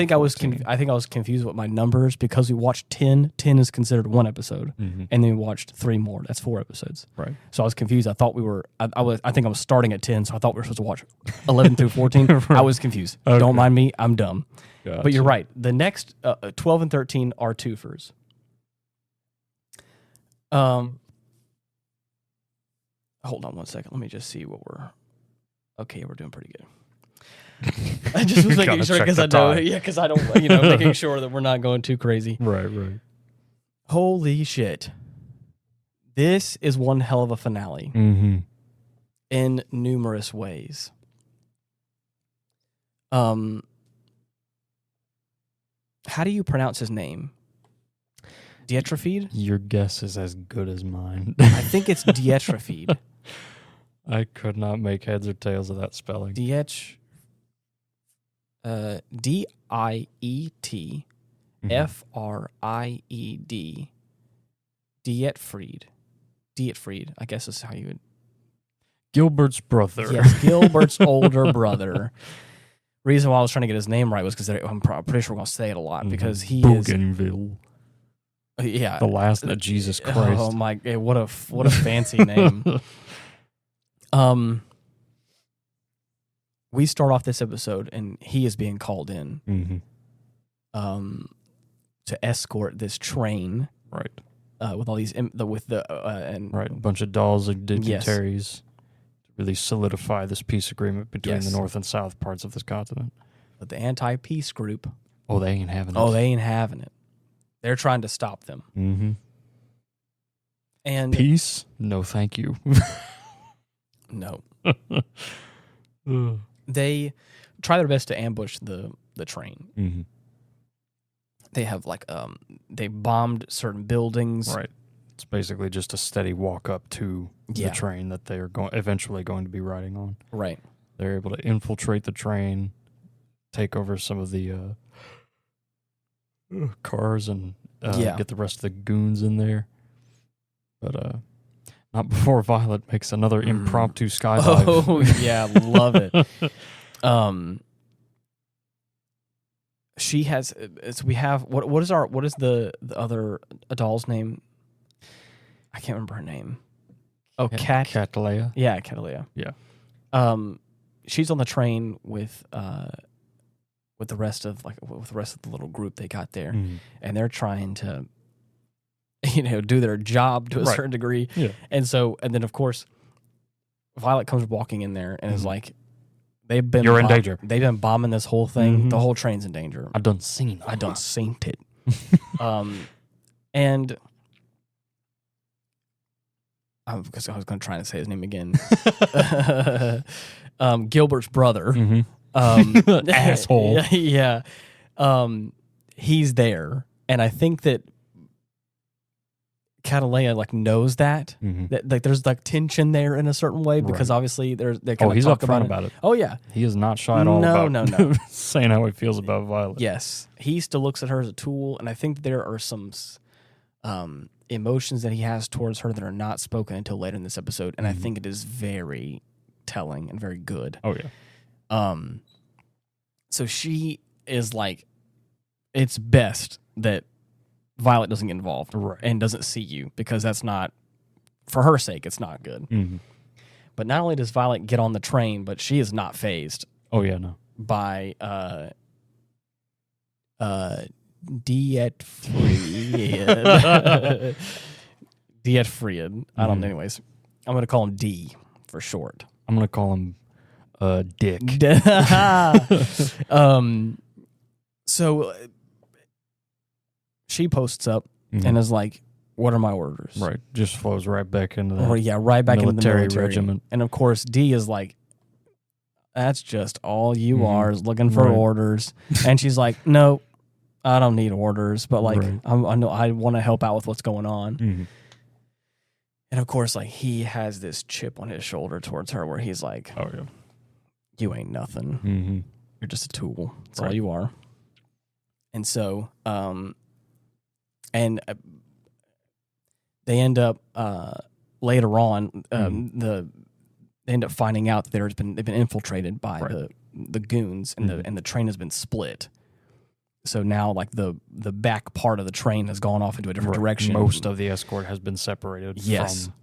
I think I was confused with my numbers because we watched 10. 10 is considered one episode, and then we watched 3 more. That's 4 episodes. Right. So I was confused. I thought we were. I think I was starting at 10, so I thought we were supposed to watch 11 through 14. Right. I was confused. Okay. Don't mind me. I'm dumb. Gotcha. But you're right. The next 12 and 13 are twofers. Hold on one second. Let me just see what we're. Okay, we're doing pretty good. I just was making sure because I don't. Yeah, because I don't. Making sure that we're not going too crazy. Right. Holy shit! This is one hell of a finale. In numerous ways. How do you pronounce his name? Dietrifeed? Your guess is as good as mine. I think it's Dietrifeed. I could not make heads or tails of that spelling. Diet Fried. Dietfried, I guess is how you would. Gilbert's brother. Yes, Gilbert's older brother. Reason why I was trying to get his name right was because I'm pretty sure we're going to say it a lot because he Bougainville. is. Yeah. The last of Jesus Christ. Oh my, what a fancy name. We start off this episode and he is being called in to escort this train. Right. With all these, and right, a bunch of dolls and dignitaries to really solidify this peace agreement between the North and South parts of this continent. But the anti-peace group, they ain't having it. Oh, they ain't having it. They're trying to stop them. Mm-hmm. And peace? No, thank you. No. They try their best to ambush the train. Mm-hmm. They have they bombed certain buildings. Right. It's basically just a steady walk up to the train that they're eventually going to be riding on. Right. They're able to infiltrate the train, take over some of the cars, and get the rest of the goons in there. But not before Violet makes another impromptu skydive. Oh yeah, love it. She has. So we have what is the other doll's name? I can't remember her name. Oh, Catalea. Yeah, Catalea. Yeah. She's on the train with the rest of the little group they got there, and they're trying to, do their job to a certain degree. Yeah. And then of course, Violet comes walking in there and is like, You're in danger. They've been bombing this whole thing. Mm-hmm. The whole train's in danger. I done seen it. And because I was going to try to say his name again. Gilbert's brother. Mm-hmm. Asshole. Yeah. He's there. And I think that Catalea knows that that there's tension there in a certain way because obviously they kind of he's talk upfront about it. Oh yeah, he is not shy at all. No. Saying how he feels about Violet. Yes, he still looks at her as a tool, and I think there are some emotions that he has towards her that are not spoken until later in this episode, and I think it is very telling and very good. Oh yeah. So she is like, it's best that Violet doesn't get involved and doesn't see you because that's not, for her sake, it's not good. Mm-hmm. But not only does Violet get on the train, but she is not fazed. Oh yeah, no. By Dietfried. Dietfried. I don't know. Anyways, I'm going to call him D for short. I'm going to call him Dick. So she posts up and is like, "What are my orders?" Right, just flows right back into right back into the military regiment. And of course, D is like, "That's just all you are is looking for orders." And she's like, "No, I don't need orders, but I know I want to help out with what's going on." Mm-hmm. And of course, he has this chip on his shoulder towards her, where he's like, "Oh yeah, you ain't nothing. Mm-hmm. You're just a tool. That's all you are." And so, they end up later on. They end up finding out that they've been infiltrated by the goons, and the train has been split. So now, the back part of the train has gone off into a different direction. Most of the escort has been separated from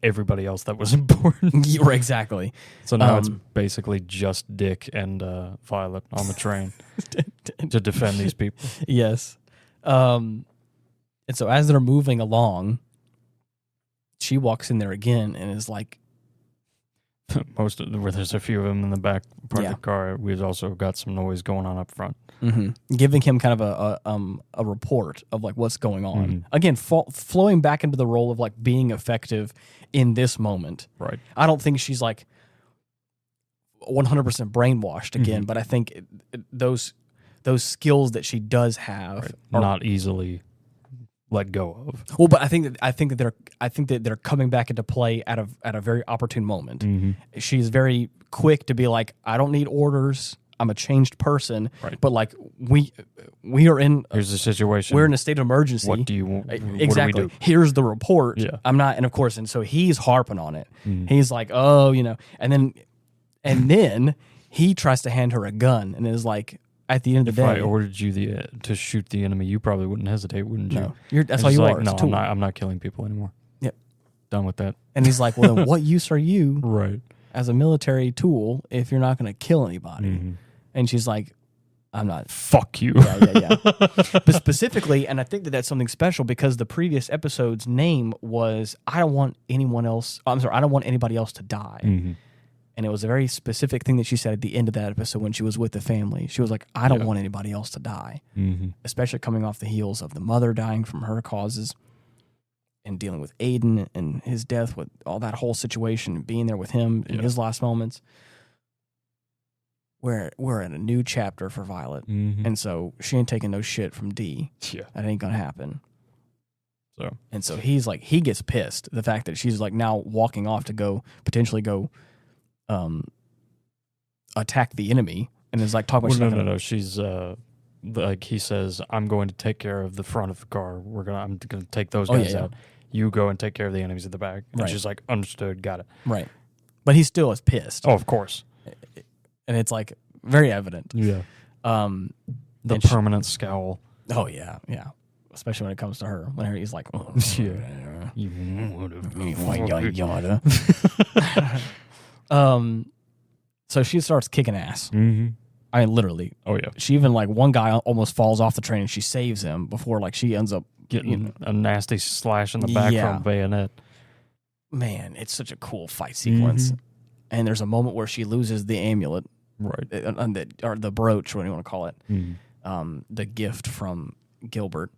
everybody else that was important. Exactly. So now it's basically just Dick and Violet on the train to defend these people. Yes. And so as they're moving along, she walks in there again and is like, where there's a few of them in the back part of the car, we've also got some noise going on up front. Mm-hmm. Giving him kind of a report of what's going on. Mm-hmm. Again, flowing back into the role of being effective in this moment. Right. I don't think she's 100% brainwashed again, but I think those skills that she does have are not easily let go of. Well, but I think that they're coming back into play at a very opportune moment. Mm-hmm. She's very quick to be like, I don't need orders. I'm a changed person, right. but like we are in here's the situation. We're in a state of emergency. What do you want? Exactly. What do we do? Here's the report. Yeah. I'm not, and of course, and so he's harping on it. He's like, oh, and then he tries to hand her a gun and is like, at the end of the day, if I ordered you to shoot the enemy, you probably wouldn't hesitate, wouldn't you? No, that's how you like, are. No, I'm not killing people anymore. Yep. Done with that. And he's like, well, then what use are you right. as a military tool if you're not going to kill anybody? And she's like, I'm not. Fuck you. Yeah. But specifically, and I think that's something special because the previous episode's name was, I don't want anybody else to die. And it was a very specific thing that she said at the end of that episode when she was with the family. She was like, I don't want anybody else to die, especially coming off the heels of the mother dying from her causes and dealing with Aiden and his death, with all that whole situation, being there with him in his last moments. We're in a new chapter for Violet. And so she ain't taking no shit from D. Yeah. That ain't going to happen. So. And so he's like, he gets pissed. The fact that she's like now walking off to potentially go attack the enemy, and is like, talk about. No. She's like, he says, I'm going to take care of the front of the car. I'm gonna take those guys out. You go and take care of the enemies at the back. And she's like, understood, got it. Right. But he still is pissed. Oh, of course. And it's like very evident. Yeah. The permanent scowl. Oh yeah. Especially when it comes to her. When he's like, oh, yeah. So she starts kicking ass. I mean, literally. Oh yeah. She even like one guy almost falls off the train and she saves him before like she ends up getting a nasty slash in the back from a bayonet. Man, it's such a cool fight sequence. And there's a moment where she loses the amulet, right? Or the brooch, what do you want to call it? The gift from Gilbert.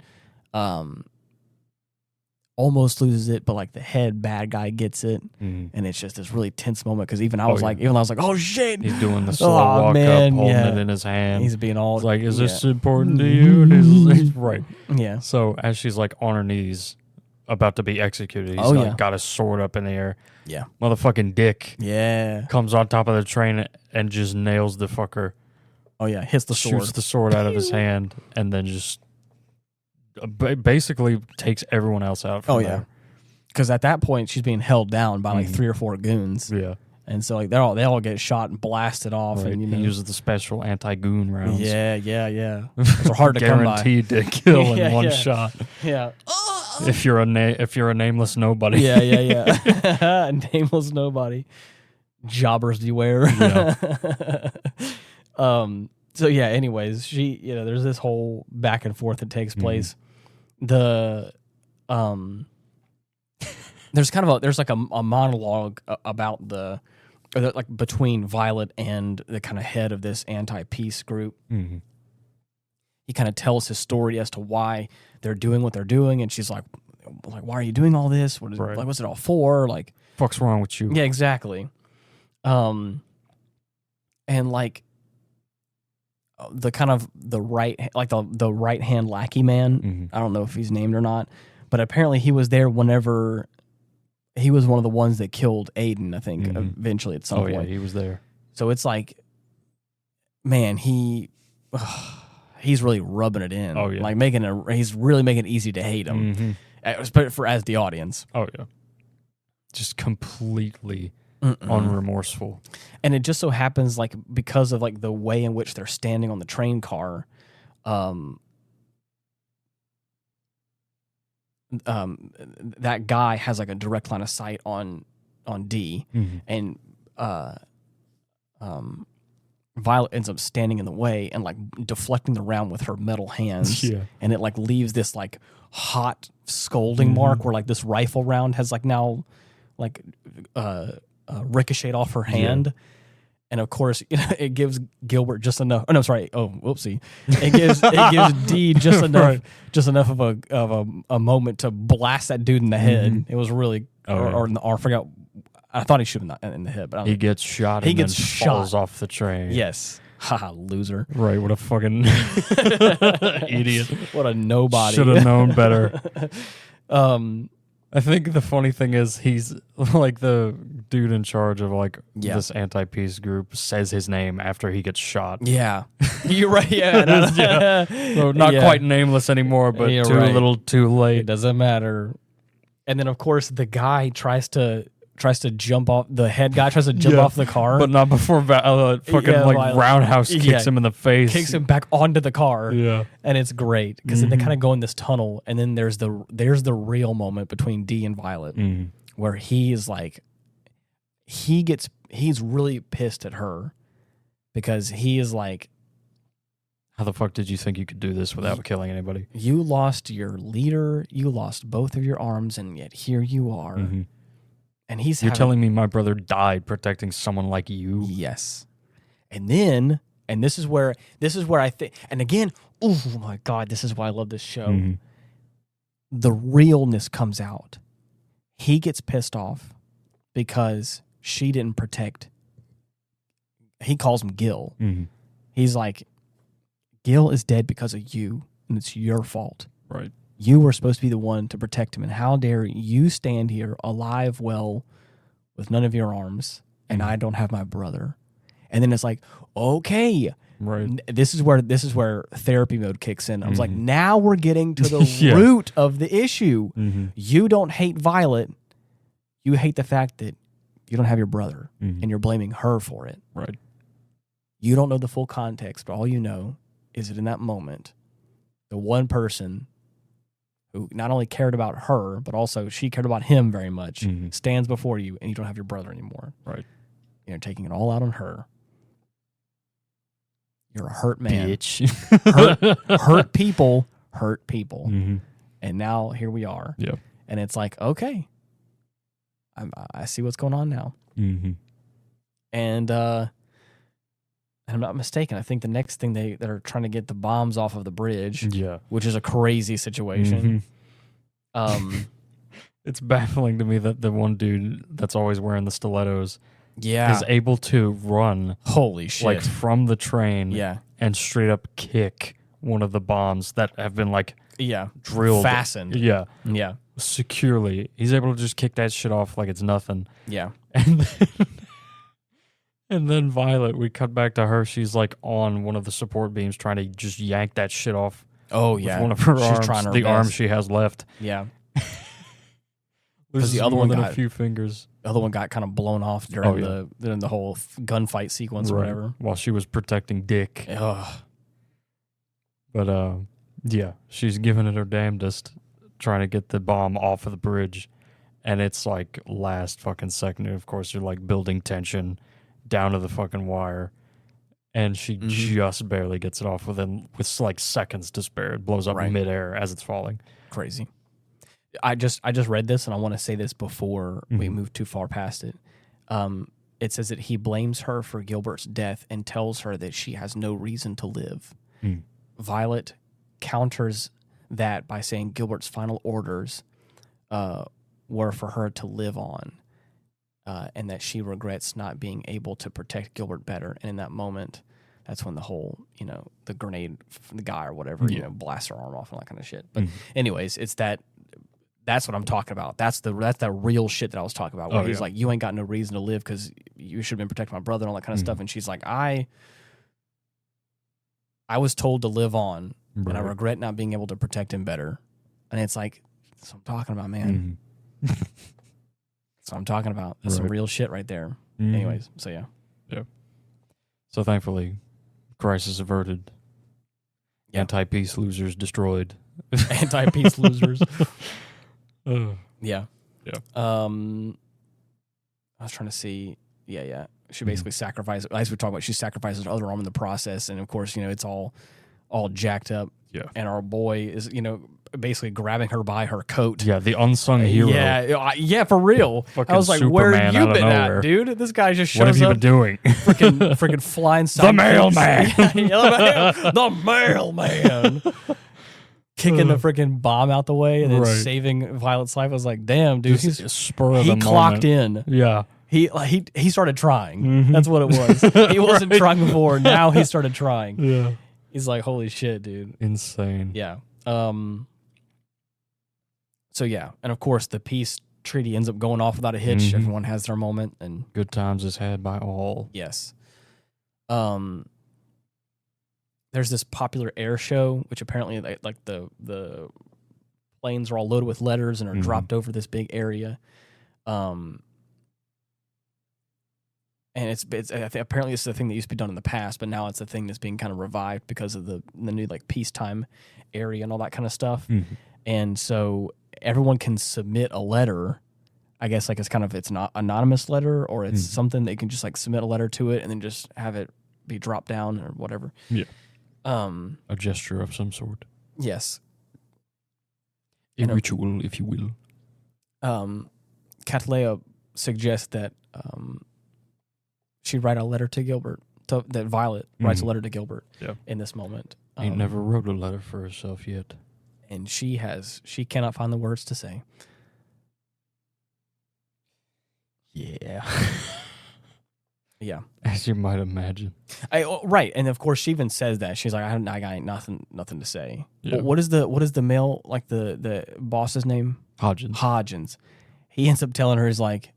Almost loses it, but like the head bad guy gets it, and it's just this really tense moment because even I was like, oh shit, he's doing the slow walk up, holding it in his hand. He's being all like, is this important to you? And he's right, yeah. So as she's like on her knees, about to be executed, he's got his sword up in the air. Yeah, motherfucking dick. Yeah, comes on top of the train and just nails the fucker. Oh yeah, hits the sword, shoots the sword out of his hand, and then just. Basically takes everyone else out from there. Because at that point she's being held down by like 3 or 4 goons. Yeah. And so like they all get shot and blasted off. Right. And he uses the special anti-goon rounds. Yeah. Those are hard to come by. Guaranteed to kill in one shot. Yeah. If you're a nameless nobody. Yeah. Nameless nobody. Jobbers beware. Yeah. So yeah, anyways, she there's this whole back and forth that takes place. There's like a monologue about like between Violet and the kind of head of this anti-peace group. He kind of tells his story as to why they're doing what they're doing, and she's like, why are you doing all this? What's it all for? Like, fuck's wrong with you? Yeah, exactly. And like the kind of the right hand lackey man. I don't know if he's named or not, but apparently he was there whenever he was one of the ones that killed Aiden, I think, eventually at some point. Oh, yeah, he was there. So it's like, man, he's really rubbing it in. Oh, yeah. Like he's really making it easy to hate him, as the audience. Oh, yeah. Just completely unremorseful. And it just so happens, like, because of like the way in which they're standing on the train car, that guy has like a direct line of sight on D, and Violet ends up standing in the way and like deflecting the round with her metal hands, and it like leaves this like hot scalding mark where like this rifle round has like now like ricocheted off her hand. And of course, it gives Gilbert just enough. Oh no, sorry. Oh, whoopsie! It gives D just enough, of a moment to blast that dude in the head. It was really, or I forgot. I thought he should have not in the head, but he gets shot. He and gets then shot. Falls off the train. Yes, haha, loser. Right? What a fucking idiot! What a nobody. Should have known better. I think the funny thing is he's like the dude in charge of like this anti-peace group says his name after he gets shot. Yeah. You're right. Yeah. So not quite nameless anymore, but a little too late. It doesn't matter. And then of course the guy tries to jump off. The head guy tries to jump off the car, but not before roundhouse kicks him in the face, kicks him back onto the car. Yeah, and it's great because then they kind of go in this tunnel, and then there's the real moment between Dee and Violet where he's like, he's really pissed at her because he is like, how the fuck did you think you could do this without killing anybody? You lost your leader, you lost both of your arms, and yet here you are. And you're telling me my brother died protecting someone like you? Yes. And then, and this is where I think, and again, oh my God, this is why I love this show. The realness comes out. He gets pissed off because she didn't protect. He calls him Gil. He's like, Gil is dead because of you, and it's your fault. Right. You were supposed to be the one to protect him, and how dare you stand here alive, well, with none of your arms, and I don't have my brother. And then it's like, okay, right. This is where therapy mode kicks in. I was like, now we're getting to the root of the issue. You don't hate Violet. You hate the fact that you don't have your brother, and you're blaming her for it. Right. You don't know the full context, but all you know is that in that moment, the one person who not only cared about her, but also she cared about him very much, stands before you, and you don't have your brother anymore. Right. You're taking it all out on her. You're a hurt man. Bitch. hurt people hurt people. And now here we are. Yep. And it's like, okay, I see what's going on now. And I'm not mistaken, I think the next thing they are trying to get the bombs off of the bridge, which is a crazy situation. It's baffling to me that the one dude that's always wearing the stilettos is able to run holy shit like from the train and straight up kick one of the bombs that have been like drilled, fastened securely. He's able to just kick that shit off like it's nothing. And then Violet, we cut back to her. She's like on one of the support beams trying to just yank that shit off. Oh, yeah. With one of her arms, trying her the best. arm she has left. Yeah. Because the other one got a few fingers. The other one got kind of blown off during the whole gunfight sequence or whatever. While she was protecting Dick. Ugh. But, she's giving it her damnedest trying to get the bomb off of the bridge. And it's like last fucking second. And of course, you're like building tension down to the fucking wire, and she just barely gets it off with like seconds to spare. It blows up in midair as it's falling. Crazy. I just read this, and I want to say this before we move too far past it. It says that he blames her for Gilbert's death and tells her that she has no reason to live. Violet counters that by saying Gilbert's final orders were for her to live on. And that she regrets not being able to protect Gilbert better. And in that moment, that's when the whole, the grenade, the guy or whatever, blasts her arm off and that kind of shit. But anyways, it's that's what I'm talking about. That's the real shit that I was talking about. Where he's like, you ain't got no reason to live because you should have been protecting my brother and all that kind of stuff. And she's like, I was told to live on, and I regret not being able to protect him better. And it's like, that's what I'm talking about, man. That's what I'm talking about. That's some real shit right there. Anyways, so yeah. So thankfully, crisis averted. Anti-peace losers destroyed. Anti-peace losers. Yeah. I was trying to see. She basically sacrificed, as we talked about, she sacrifices her other arm in the process, and of course, it's all jacked up. And our boy is, basically grabbing her by her coat. Yeah, the unsung hero. Yeah, for real. Fucking I was like, Superman, where have you been nowhere. at, dude? This guy just shows up. What have you up. been doing? Freaking flying the mailman. The mailman. Kicking the freaking bomb out the way and then saving Violet's life. I was like, damn, dude. He clocked in. Yeah. He started trying. That's what it was. He wasn't trying before. Now he started trying. Yeah. He's like, holy shit, dude. Insane. Yeah. So yeah, and of course the peace treaty ends up going off without a hitch. Mm-hmm. Everyone has their moment, and good times is had by all. yes. There's this popular air show, which apparently like the planes are all loaded with letters and are dropped over this big area. And apparently it's the thing that used to be done in the past, but now it's the thing that's being kind of revived because of the new like peacetime area and all that kind of stuff. Mm-hmm. And so everyone can submit a letter. I guess like it's not anonymous letter, or it's something that you can just like submit a letter to it and then just have it be dropped down or whatever. Yeah. A gesture of some sort. Yes. A ritual, if you will. Cattleya suggests that she write a letter to Gilbert, that Violet writes a letter to Gilbert in this moment. Ain't never wrote a letter for herself yet. And she cannot find the words to say. Yeah. Yeah. As you might imagine. Right. And of course she even says that. She's like, I ain't nothing to say. Yeah. What is the male, like the boss's name? Hodgins. He ends up telling her, he's like,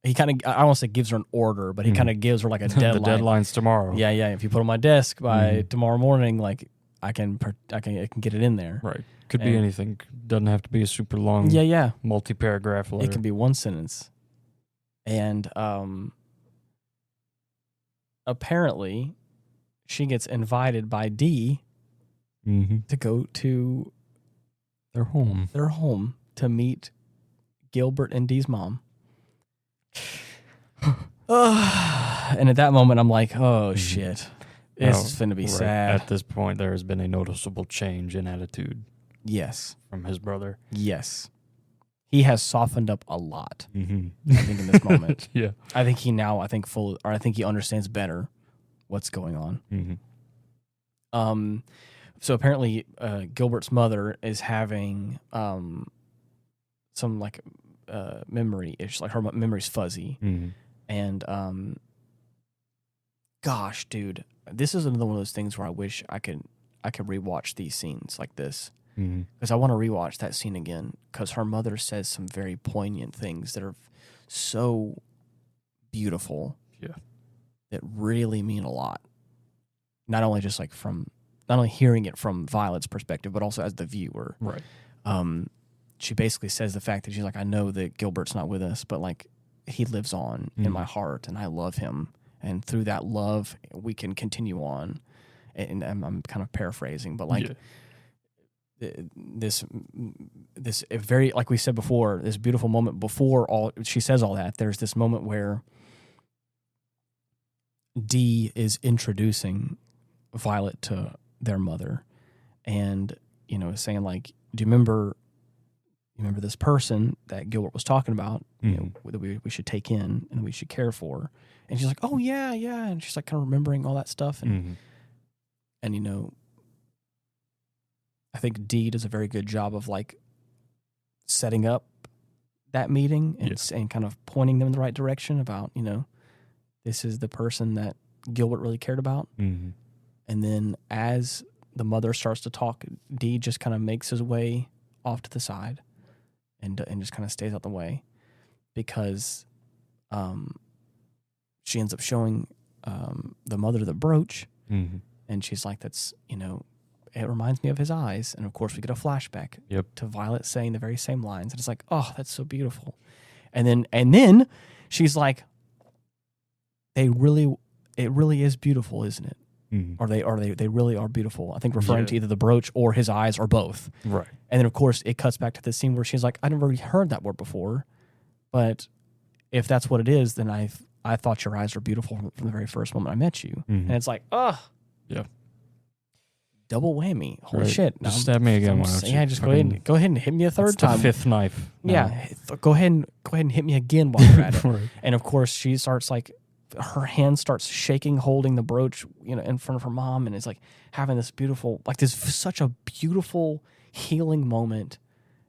he kind of, I don't want to say gives her an order, but he kind of gives her like a deadline. The deadline's tomorrow. Yeah. If you put it on my desk by tomorrow morning, like I can get it in there. Right. Could be anything. Doesn't have to be a super long multi-paragraph letter. It can be one sentence. And apparently she gets invited by Dee to go to their home to meet Gilbert and Dee's mom. And at that moment I'm like, oh shit, it's finna be sad. At this point there has been a noticeable change in attitude. Yes. From his brother. Yes. He has softened up a lot, I think, in this moment. Yeah. I think he understands better what's going on. So apparently Gilbert's mother is having some like memory ish, like her memory's fuzzy. And gosh, dude, this is another one of those things where I wish I could rewatch these scenes like this. Because I want to rewatch that scene again, because her mother says some very poignant things that are so beautiful. Yeah. That really mean a lot. Not only just like not only hearing it from Violet's perspective, but also as the viewer. Right. She basically says the fact that she's like, I know that Gilbert's not with us, but like he lives on in my heart and I love him. And through that love, we can continue on. And I'm kind of paraphrasing, but like, this very, like we said before, this beautiful moment before she says all that, there's this moment where Dee is introducing Violet to their mother and, saying like, do you remember this person that Gilbert was talking about, that we should take in and we should care for? And she's like, oh yeah. And she's like kind of remembering all that stuff. And, I think Dee does a very good job of like setting up that meeting and kind of pointing them in the right direction about, this is the person that Gilbert really cared about. And then as the mother starts to talk, Dee just kind of makes his way off to the side and just kind of stays out the way because she ends up showing the mother the brooch and she's like, that's, it reminds me of his eyes. And of course we get a flashback to Violet saying the very same lines. And it's like, oh, that's so beautiful. And then she's like, it really is beautiful, isn't it? Or they really are beautiful. I think referring to either the brooch or his eyes or both. Right. And then of course it cuts back to the scene where she's like, I never really heard that word before, but if that's what it is, then I thought your eyes were beautiful from the very first moment I met you. And it's like, oh, yeah. Double whammy. Holy shit. Just stab me again. Just go ahead and hit me a third time. The fifth knife. No. Yeah. Go ahead and hit me again while you're at it. Right. And of course she starts like, her hand starts shaking, holding the brooch, in front of her mom. And it's like having this beautiful, like this, such a beautiful healing moment.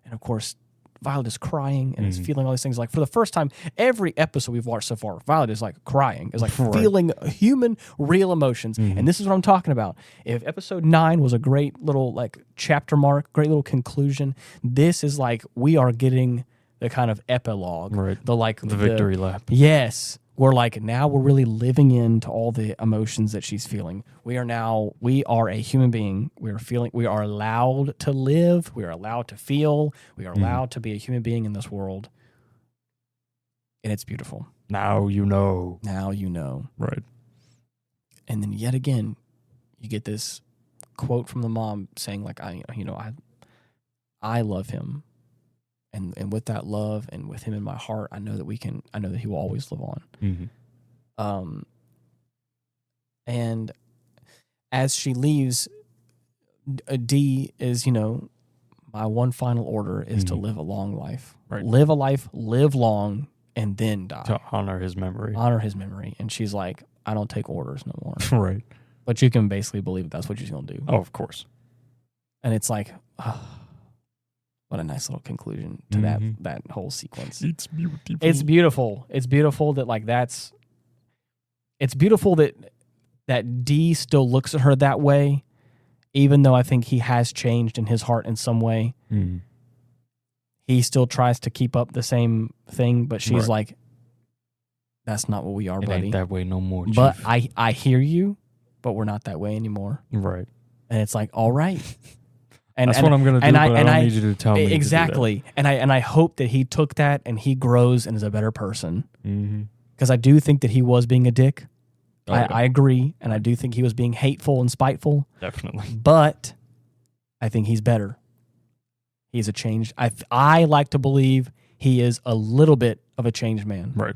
And of course, Violet is crying and is feeling all these things. Like for the first time, every episode we've watched so far, Violet is like crying, is like feeling human, real emotions. And this is what I'm talking about. If episode 9 was a great little like chapter mark, great little conclusion, this is like we are getting the kind of epilogue, right? The victory lap. Yes, we're like, now we're really living into all the emotions that she's feeling. We are a human being. We are allowed to live. We are allowed to feel. We are allowed to be a human being in this world. And it's beautiful. Now you know. Now you know. Right. And then yet again, you get this quote from the mom saying, like, I love him. And with that love and with him in my heart, I know that he will always live on. Mm-hmm. And as she leaves, D is, my one final order is to live a long life. Right. Live a life, live long, and then die. To honor his memory. Honor his memory. And she's like, I don't take orders no more. Right. But you can basically believe that's what she's going to do. Oh, of course. And it's like, what a nice little conclusion to that whole sequence. It's beautiful. It's beautiful. It's beautiful that it's beautiful that D still looks at her that way, even though I think he has changed in his heart in some way. Mm. He still tries to keep up the same thing, but she's like, that's not what we are, buddy. Ain't that way no more, Chief. But I hear you, but we're not that way anymore. Right. And it's like, all right. And that's what I'm going to do, but I don't need you to tell me exactly. To do that. And I hope that he took that and he grows and is a better person. Mm-hmm. Because I do think that he was being a dick. Oh, yeah. I agree, and I do think he was being hateful and spiteful. Definitely. But I think he's better. He's a changed. I like to believe he is a little bit of a changed man. Right.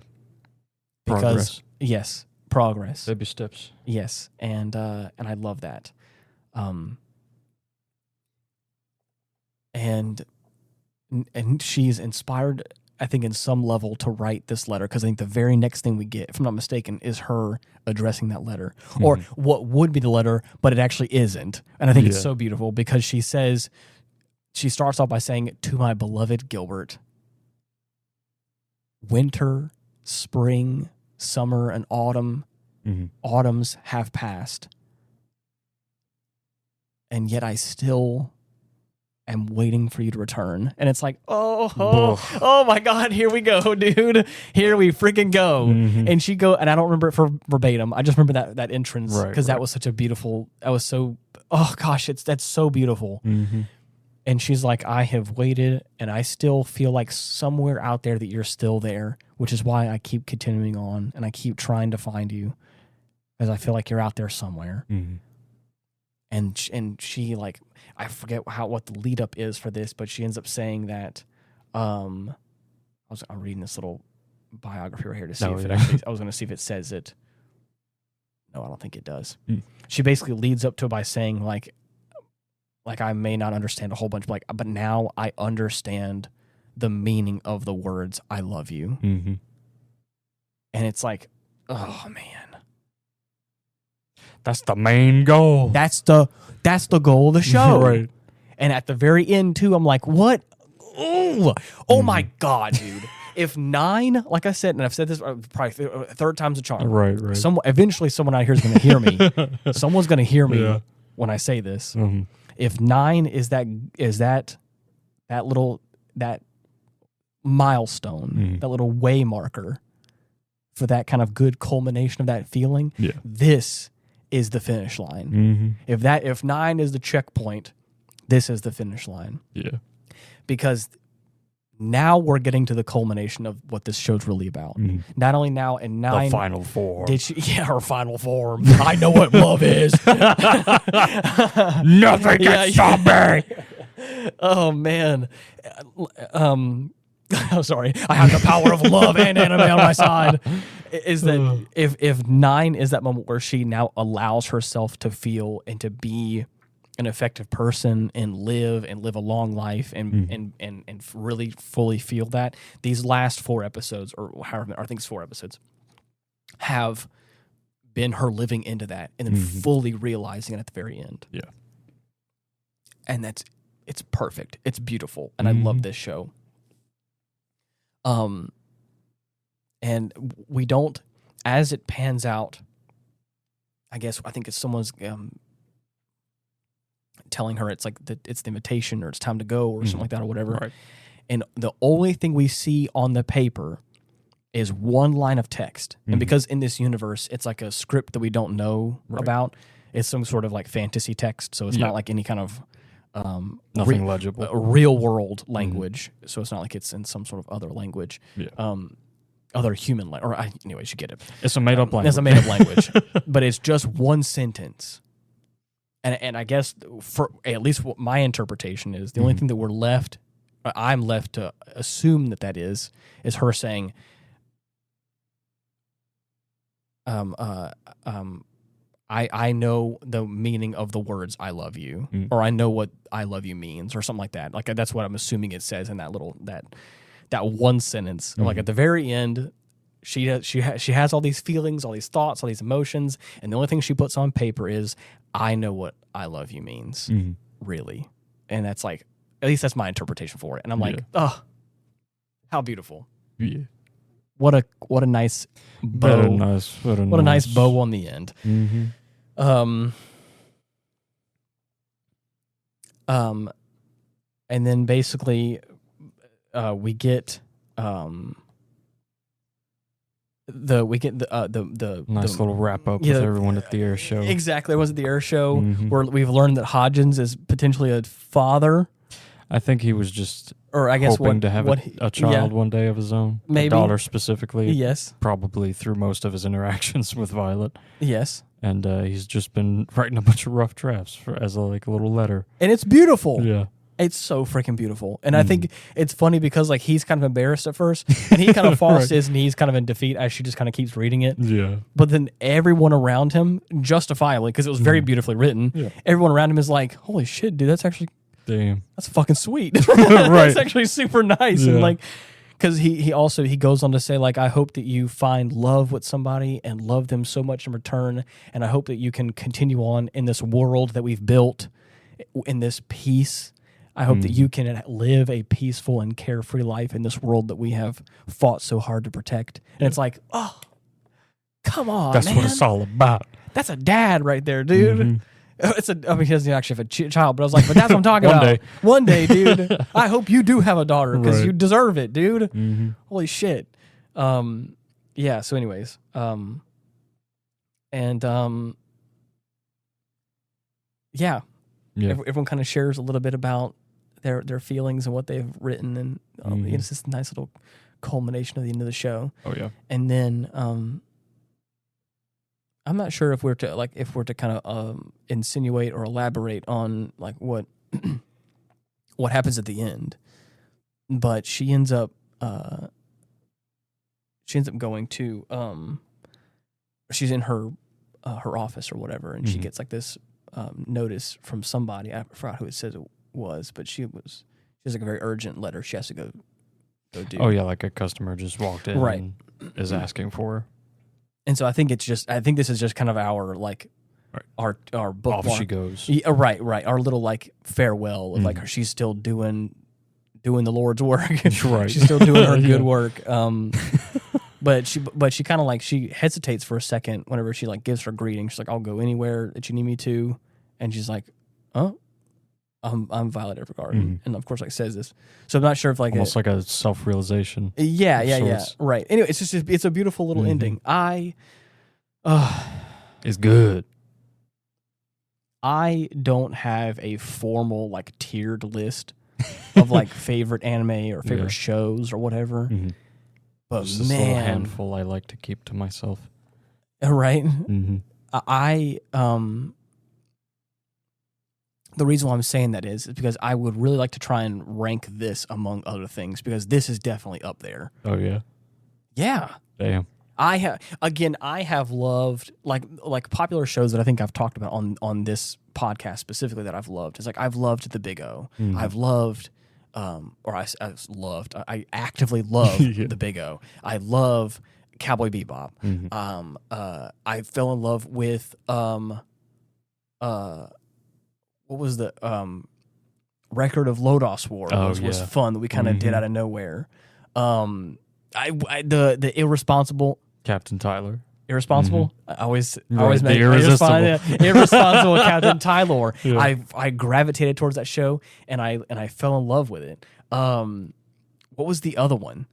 Because Progress. yes, progress. Baby steps. Yes, and I love that. And she's inspired, I think, in some level to write this letter, because I think the very next thing we get, if I'm not mistaken, is her addressing that letter, or what would be the letter, but it actually isn't. And I think it's so beautiful because she starts off by saying, to my beloved Gilbert, winter, spring, summer, and autumn, autumns have passed, and yet I still am waiting for you to return. And it's like, oh my God, here we go, dude. Here we freaking go. And and I don't remember it for verbatim. I just remember that entrance because that was such a beautiful, that's so beautiful. And she's like, I have waited and I still feel like somewhere out there that you're still there, which is why I keep continuing on and I keep trying to find you, because I feel like you're out there somewhere. And she, like, I forget what the lead up is for this, but she ends up saying that I'm reading this little biography right here to see if it actually, I was going to see if it says it. No, I don't think it does. She basically leads up to it by saying, like I may not understand a whole bunch, but now I understand the meaning of the words "I love you," and it's like, oh man. That's the main goal. That's the goal of the show. Right. And at the very end, too, I'm like, what? Oh my God, dude. If 9, like I said, and I've said this probably third time's a charm. Right. Eventually, someone out here is going to hear me. Someone's going to hear me when I say this. If 9 is that milestone, that little way marker for that kind of good culmination of that feeling, this is the finish line. If 9 is the checkpoint, this is the finish line. Yeah. Because now we're getting to the culmination of what this show's really about. Not only now in 9, the final form. Her final form. I know what love is. Nothing can stop me. Oh man. I'm sorry. I have the power of love and anime on my side. Is that if 9 is that moment where she now allows herself to feel and to be an effective person and live a long life and really fully feel that, these last 4 episodes, or however, I think it's 4 episodes, have been her living into that and then fully realizing it at the very end. Yeah. And it's perfect. It's beautiful. And I love this show. And we don't, as it pans out, I think it's someone's telling her it's like it's the invitation or it's time to go or something like that or whatever. Right. and the only thing we see on the paper is one line of text. And because in this universe, it's like a script that we don't know about, it's some sort of like fantasy text. So it's not like any kind of nothing legible, real world language. So it's not like it's in some sort of other language, other human language. Anyways, you get it. It's a made up language. It's a made up language, but it's just one sentence. And I guess for at least what my interpretation is, the only thing that I'm left to assume that is her saying, I know the meaning of the words "I love you," or I know what "I love you" means, or something like that. Like that's what I'm assuming it says in that little that one sentence. Like at the very end, she has all these feelings, all these thoughts, all these emotions, and the only thing she puts on paper is, "I know what I love you" means, really. And that's like, at least that's my interpretation for it. And I'm like, oh, how beautiful! Yeah. What a nice bow. What a nice bow on the end. And then basically we get the nice little wrap up with everyone at the air show. Exactly. It was at the air show where we've learned that Hodgins is potentially a father. I think he was just hoping to have a child one day of his own. Maybe. A daughter specifically. Yes. Probably through most of his interactions with Violet. Yes. And he's just been writing a bunch of rough drafts as a little letter. And it's beautiful. Yeah. It's so freaking beautiful. And I think it's funny because like he's kind of embarrassed at first and he kind of falls to his knees kind of in defeat as she just kind of keeps reading it. Yeah. But then everyone around him, justifiably, because it was very beautifully written, everyone around him is like, holy shit, dude, that's fucking sweet. That's actually super nice. And like, because he also goes on to say, like, I hope that you find love with somebody and love them so much in return. And I hope that you can continue on in this world that we've built, in this peace. I hope that you can live a peaceful and carefree life in this world that we have fought so hard to protect. And it's like, oh, come on, That's man. what it's all about. That's a dad right there, dude. He doesn't actually have a child, but I was like, but that's what I'm talking about. One day, dude. I hope you do have a daughter because you deserve it, dude. Holy shit. Yeah, so anyways. Everyone kind of shares a little bit about their feelings and what they've written, and it's this nice little culmination of the end of the show. Oh yeah. And then I'm not sure if we're to kind of insinuate or elaborate on like what happens at the end, but she ends up going to she's in her office or whatever, and she gets like this notice from somebody. I forgot who it says it was, but she has like a very urgent letter she has to go do. Oh yeah, like a customer just walked in and is asking for her. And so I think this is just kind of our like our bookmark. Off she goes. Yeah, right. Our little like farewell of like she's still doing the Lord's work. Right. She's still doing her good work. But she kind of like she hesitates for a second whenever she like gives her greeting. She's like, I'll go anywhere that you need me to. And she's like, oh, I'm Violet Evergarden. And of course like says this. So I'm not sure if like almost like a self-realization. Yeah. Right. Anyway, it's a beautiful little ending. It's good. I don't have a formal like tiered list of like favorite anime or favorite shows or whatever. But just man, a little handful I like to keep to myself. Right? The reason why I'm saying that is because I would really like to try and rank this among other things, because this is definitely up there. Oh yeah. Yeah. Damn. I have loved like popular shows that I think I've talked about on this podcast specifically that I've loved. It's like I've loved The Big O. I've loved I actively love The Big O. I love Cowboy Bebop. I fell in love with what was the Record of Lodoss War was fun that we kind of did out of nowhere. The Irresponsible Captain Tyler. Irresponsible. I always the make irresponsible Captain Tyler. Yeah. I gravitated towards that show and I fell in love with it. what was the other one?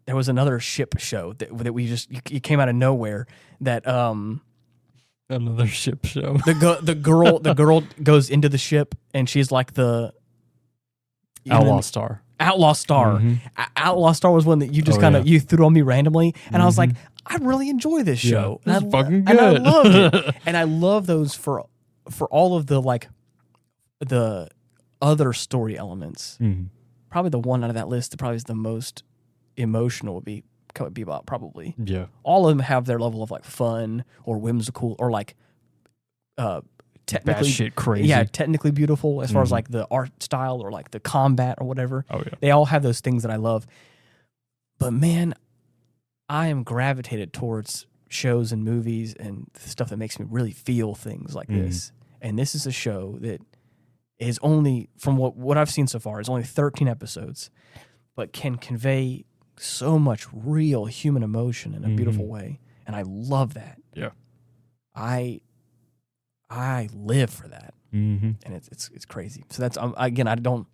There was another ship show that we just you came out of nowhere. That another ship show. The girl goes into the ship and she's like the Outlaw Star. Outlaw Star. Mm-hmm. Outlaw Star was one that you just you threw on me randomly, and I was like, I really enjoy this show. This is fucking good. And I loved it. And I love those for all of the like the other story elements. Mm-hmm. Probably the one out of that list that probably is the most emotional would be Bebop, probably. Yeah. All of them have their level of like fun or whimsical or like technically shit crazy. Yeah, technically beautiful as far as like the art style or like the combat or whatever. Oh yeah. They all have those things that I love. But man, I am gravitated towards shows and movies and stuff that makes me really feel things like this. And this is a show that is only, from what I've seen so far, is only 13 episodes, but can convey so much real human emotion in a beautiful way. And I love that. Yeah. I live for that. And it's crazy. So that's, again, I don't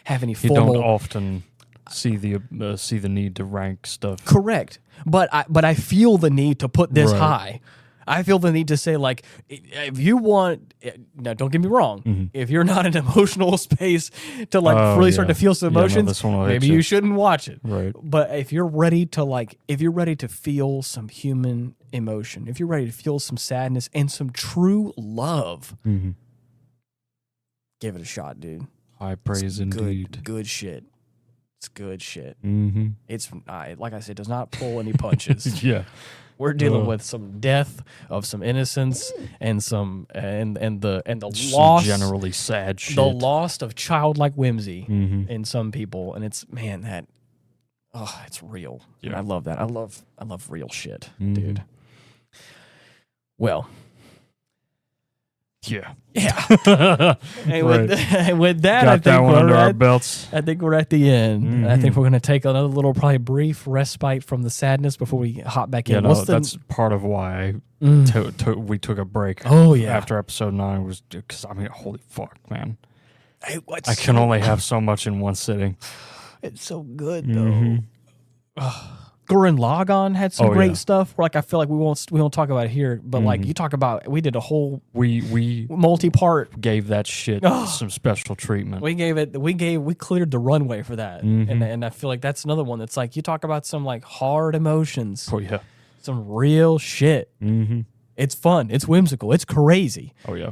have any formal... You don't often see the need to rank stuff. Correct. But I feel the need to put this high. I feel the need to say, like, if you want, now don't get me wrong, if you're not in an emotional space to like really start to feel some emotions, maybe you shouldn't watch it. Right. But if you're ready to feel some human emotion, if you're ready to feel some sadness and some true love, give it a shot, dude. High praise indeed. Good shit. It's good shit. It's like I said, does not pull any punches. Yeah. We're dealing with some death of some innocence and some and the loss, some generally sad shit. the loss of childlike whimsy in some people, and it's it's real. Yeah. And I love that. I love real shit, dude. Well, yeah. And with that, Got I think that one we're under our at, belts. I think we're at the end. I think we're going to take another little, probably brief respite from the sadness before we hop back in. That's part of why we took a break. Oh yeah, after episode 9 was because holy fuck, man! I can only have so much in one sitting. It's so good though. Gurren Lagann had some great stuff. Like I feel like we won't talk about it here, but like you talk about, we did a whole we multi-part, gave that shit some special treatment. We cleared the runway for that, and I feel like that's another one that's like you talk about some like hard emotions. Oh yeah, some real shit. It's fun. It's whimsical. It's crazy. Oh yeah.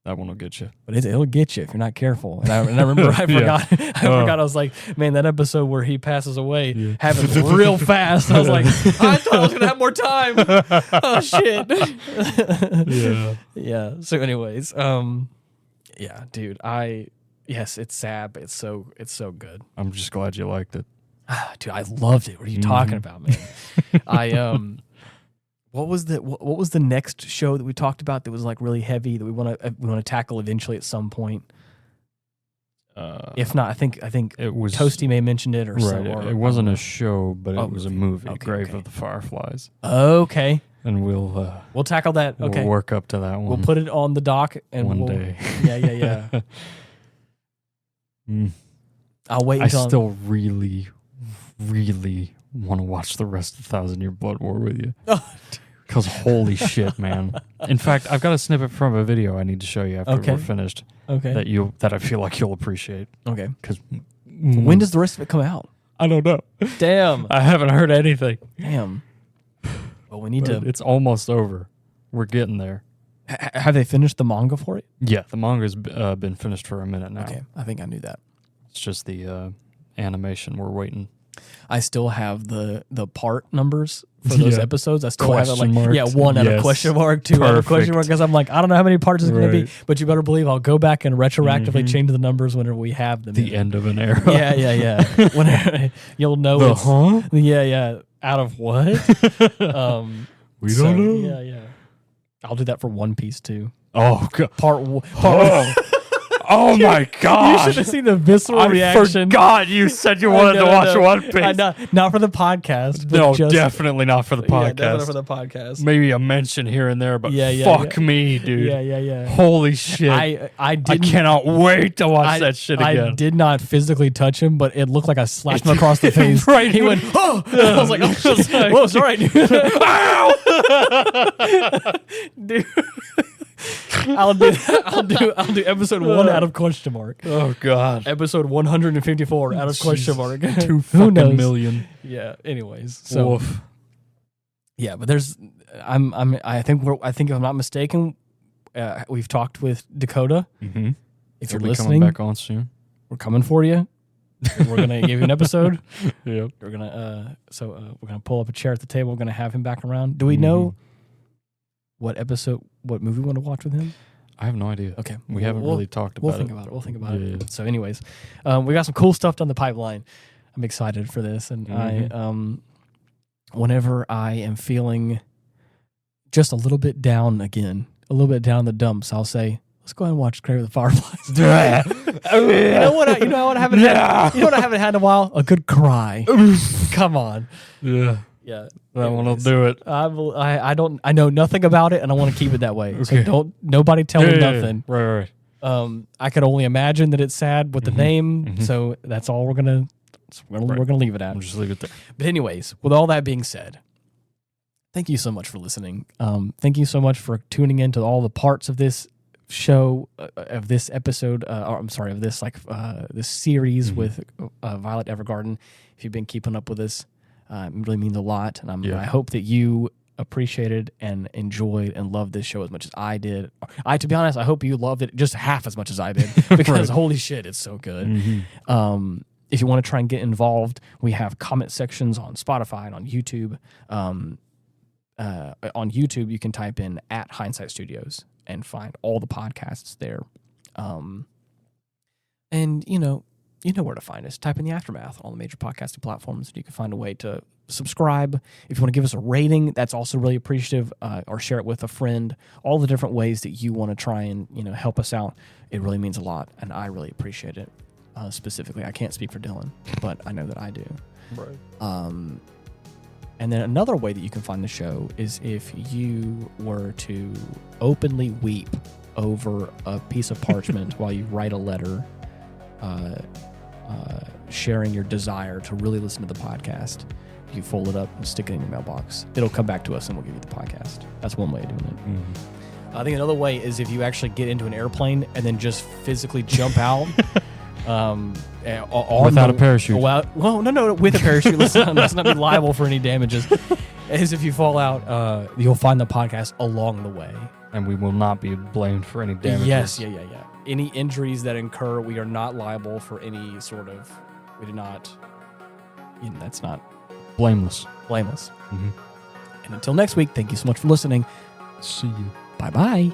That one will get you. But it'll get you if you're not careful. And I remember I forgot. I forgot. I was like, man, that episode where he passes away happens real fast. I was like, I thought I was going to have more time. Oh, shit. Yeah. So anyways, dude, it's sad, but it's so good. I'm just glad you liked it. Dude, I loved it. What are you talking about, man? What was the next show that we talked about that was like really heavy that we want to tackle eventually at some point? If not, I think it was Toasty may have mentioned it or so. Or, it wasn't a show, but it was a movie, Grave of the Fireflies. Okay. And we'll tackle that. Okay. We'll work up to that one. We'll put it on the dock and one day. Yeah. I'll wait until I still really, really want to watch the rest of 1,000 Year Blood War with you. Because holy shit, man. In fact, I've got a snippet from a video I need to show you after we're finished. Okay. That I feel like you'll appreciate. Okay. Because when does the rest of it come out? I don't know. Damn. I haven't heard anything. Damn. Well, we need to... It's almost over. We're getting there. Have they finished the manga for it? Yeah, the manga's been finished for a minute now. Okay, I think I knew that. It's just the animation we're waiting. I still have the part numbers for those episodes. I still have it like one out of question mark, 2 out of question mark, because I'm like, I don't know how many parts it's going to be, but you better believe I'll go back and retroactively change the numbers whenever we have them. The end of an era. Yeah. Whenever you'll know out of what? We don't know. Yeah. I'll do that for One Piece too. Oh God. Part one. Oh my god! You should have seen the visceral reaction. Forgot you said you wanted to watch One Piece. Not for the podcast. No, definitely not for the podcast. Yeah, definitely for the podcast. Maybe a mention here and there, but fuck me, dude. Yeah. Holy shit! I cannot wait to watch that shit again. I did not physically touch him, but it looked like I slapped him across the face. Right, he went, oh! I was like, oh, whoa, sorry, dude. Dude. I'll do episode 1 out of question mark. Oh god. Episode 154 out of question mark. 2 Who knows? fucking million. Yeah. Anyways, so Woof. yeah, but I think if I'm not mistaken, we've talked with Dakota. Mm-hmm. If He'll you're be listening, coming back on soon. we're coming for you. We're gonna give you an episode. Yep. We're gonna we're gonna pull up a chair at the table. We're gonna have him back around. Do we know what movie we want to watch with him? I have no idea. Okay, we haven't really talked about it. We'll think about it. So, anyways, we got some cool stuff down the pipeline. I'm excited for this, and I whenever I am feeling just a little bit down again, a little bit down in the dumps, I'll say, let's go ahead and watch Grave of the Fireflies. You know what I haven't had in a while? A good cry. Come on. Yeah. Yeah. That one will do it. I know nothing about it, and I want to keep it that way. Okay. So nobody tell me nothing. Right. I could only imagine that it's sad with the name, so that's all we're gonna leave it at. We'll just leave it there. But anyways, with all that being said, thank you so much for listening. Thank you so much for tuning into all the parts of this show, of this episode, of this this series with Violet Evergarden. If you've been keeping up with us, it really means a lot, and I hope that you appreciated and enjoyed and loved this show as much as I did. To be honest, I hope you loved it just half as much as I did, because holy shit, it's so good. If you want to try and get involved, we have comment sections on Spotify and on YouTube. On YouTube, you can type in @Hindsight Studios and find all the podcasts there. And you know where to find us. Type in The Aftermath on all the major podcasting platforms, and you can find a way to subscribe. If you want to give us a rating, that's also really appreciative, or share it with a friend. All the different ways that you want to try and help us out, it really means a lot, and I really appreciate it. Specifically, I can't speak for Dylan, but I know that I do. Right. And then another way that you can find the show is if you were to openly weep over a piece of parchment while you write a letter, sharing your desire to really listen to the podcast. You fold it up and stick it in your mailbox. It'll come back to us and we'll give you the podcast. That's one way of doing it. I think another way is if you actually get into an airplane and then just physically jump out. Without a parachute. Well, no, with a parachute. Let's not be liable for any damages. As if you fall out, you'll find the podcast along the way. And we will not be blamed for any damages. Yes, yeah. Any injuries that incur, we are not liable for any sort of, we do not, that's not blameless. And until next week, thank you so much for listening. See you. Bye-bye.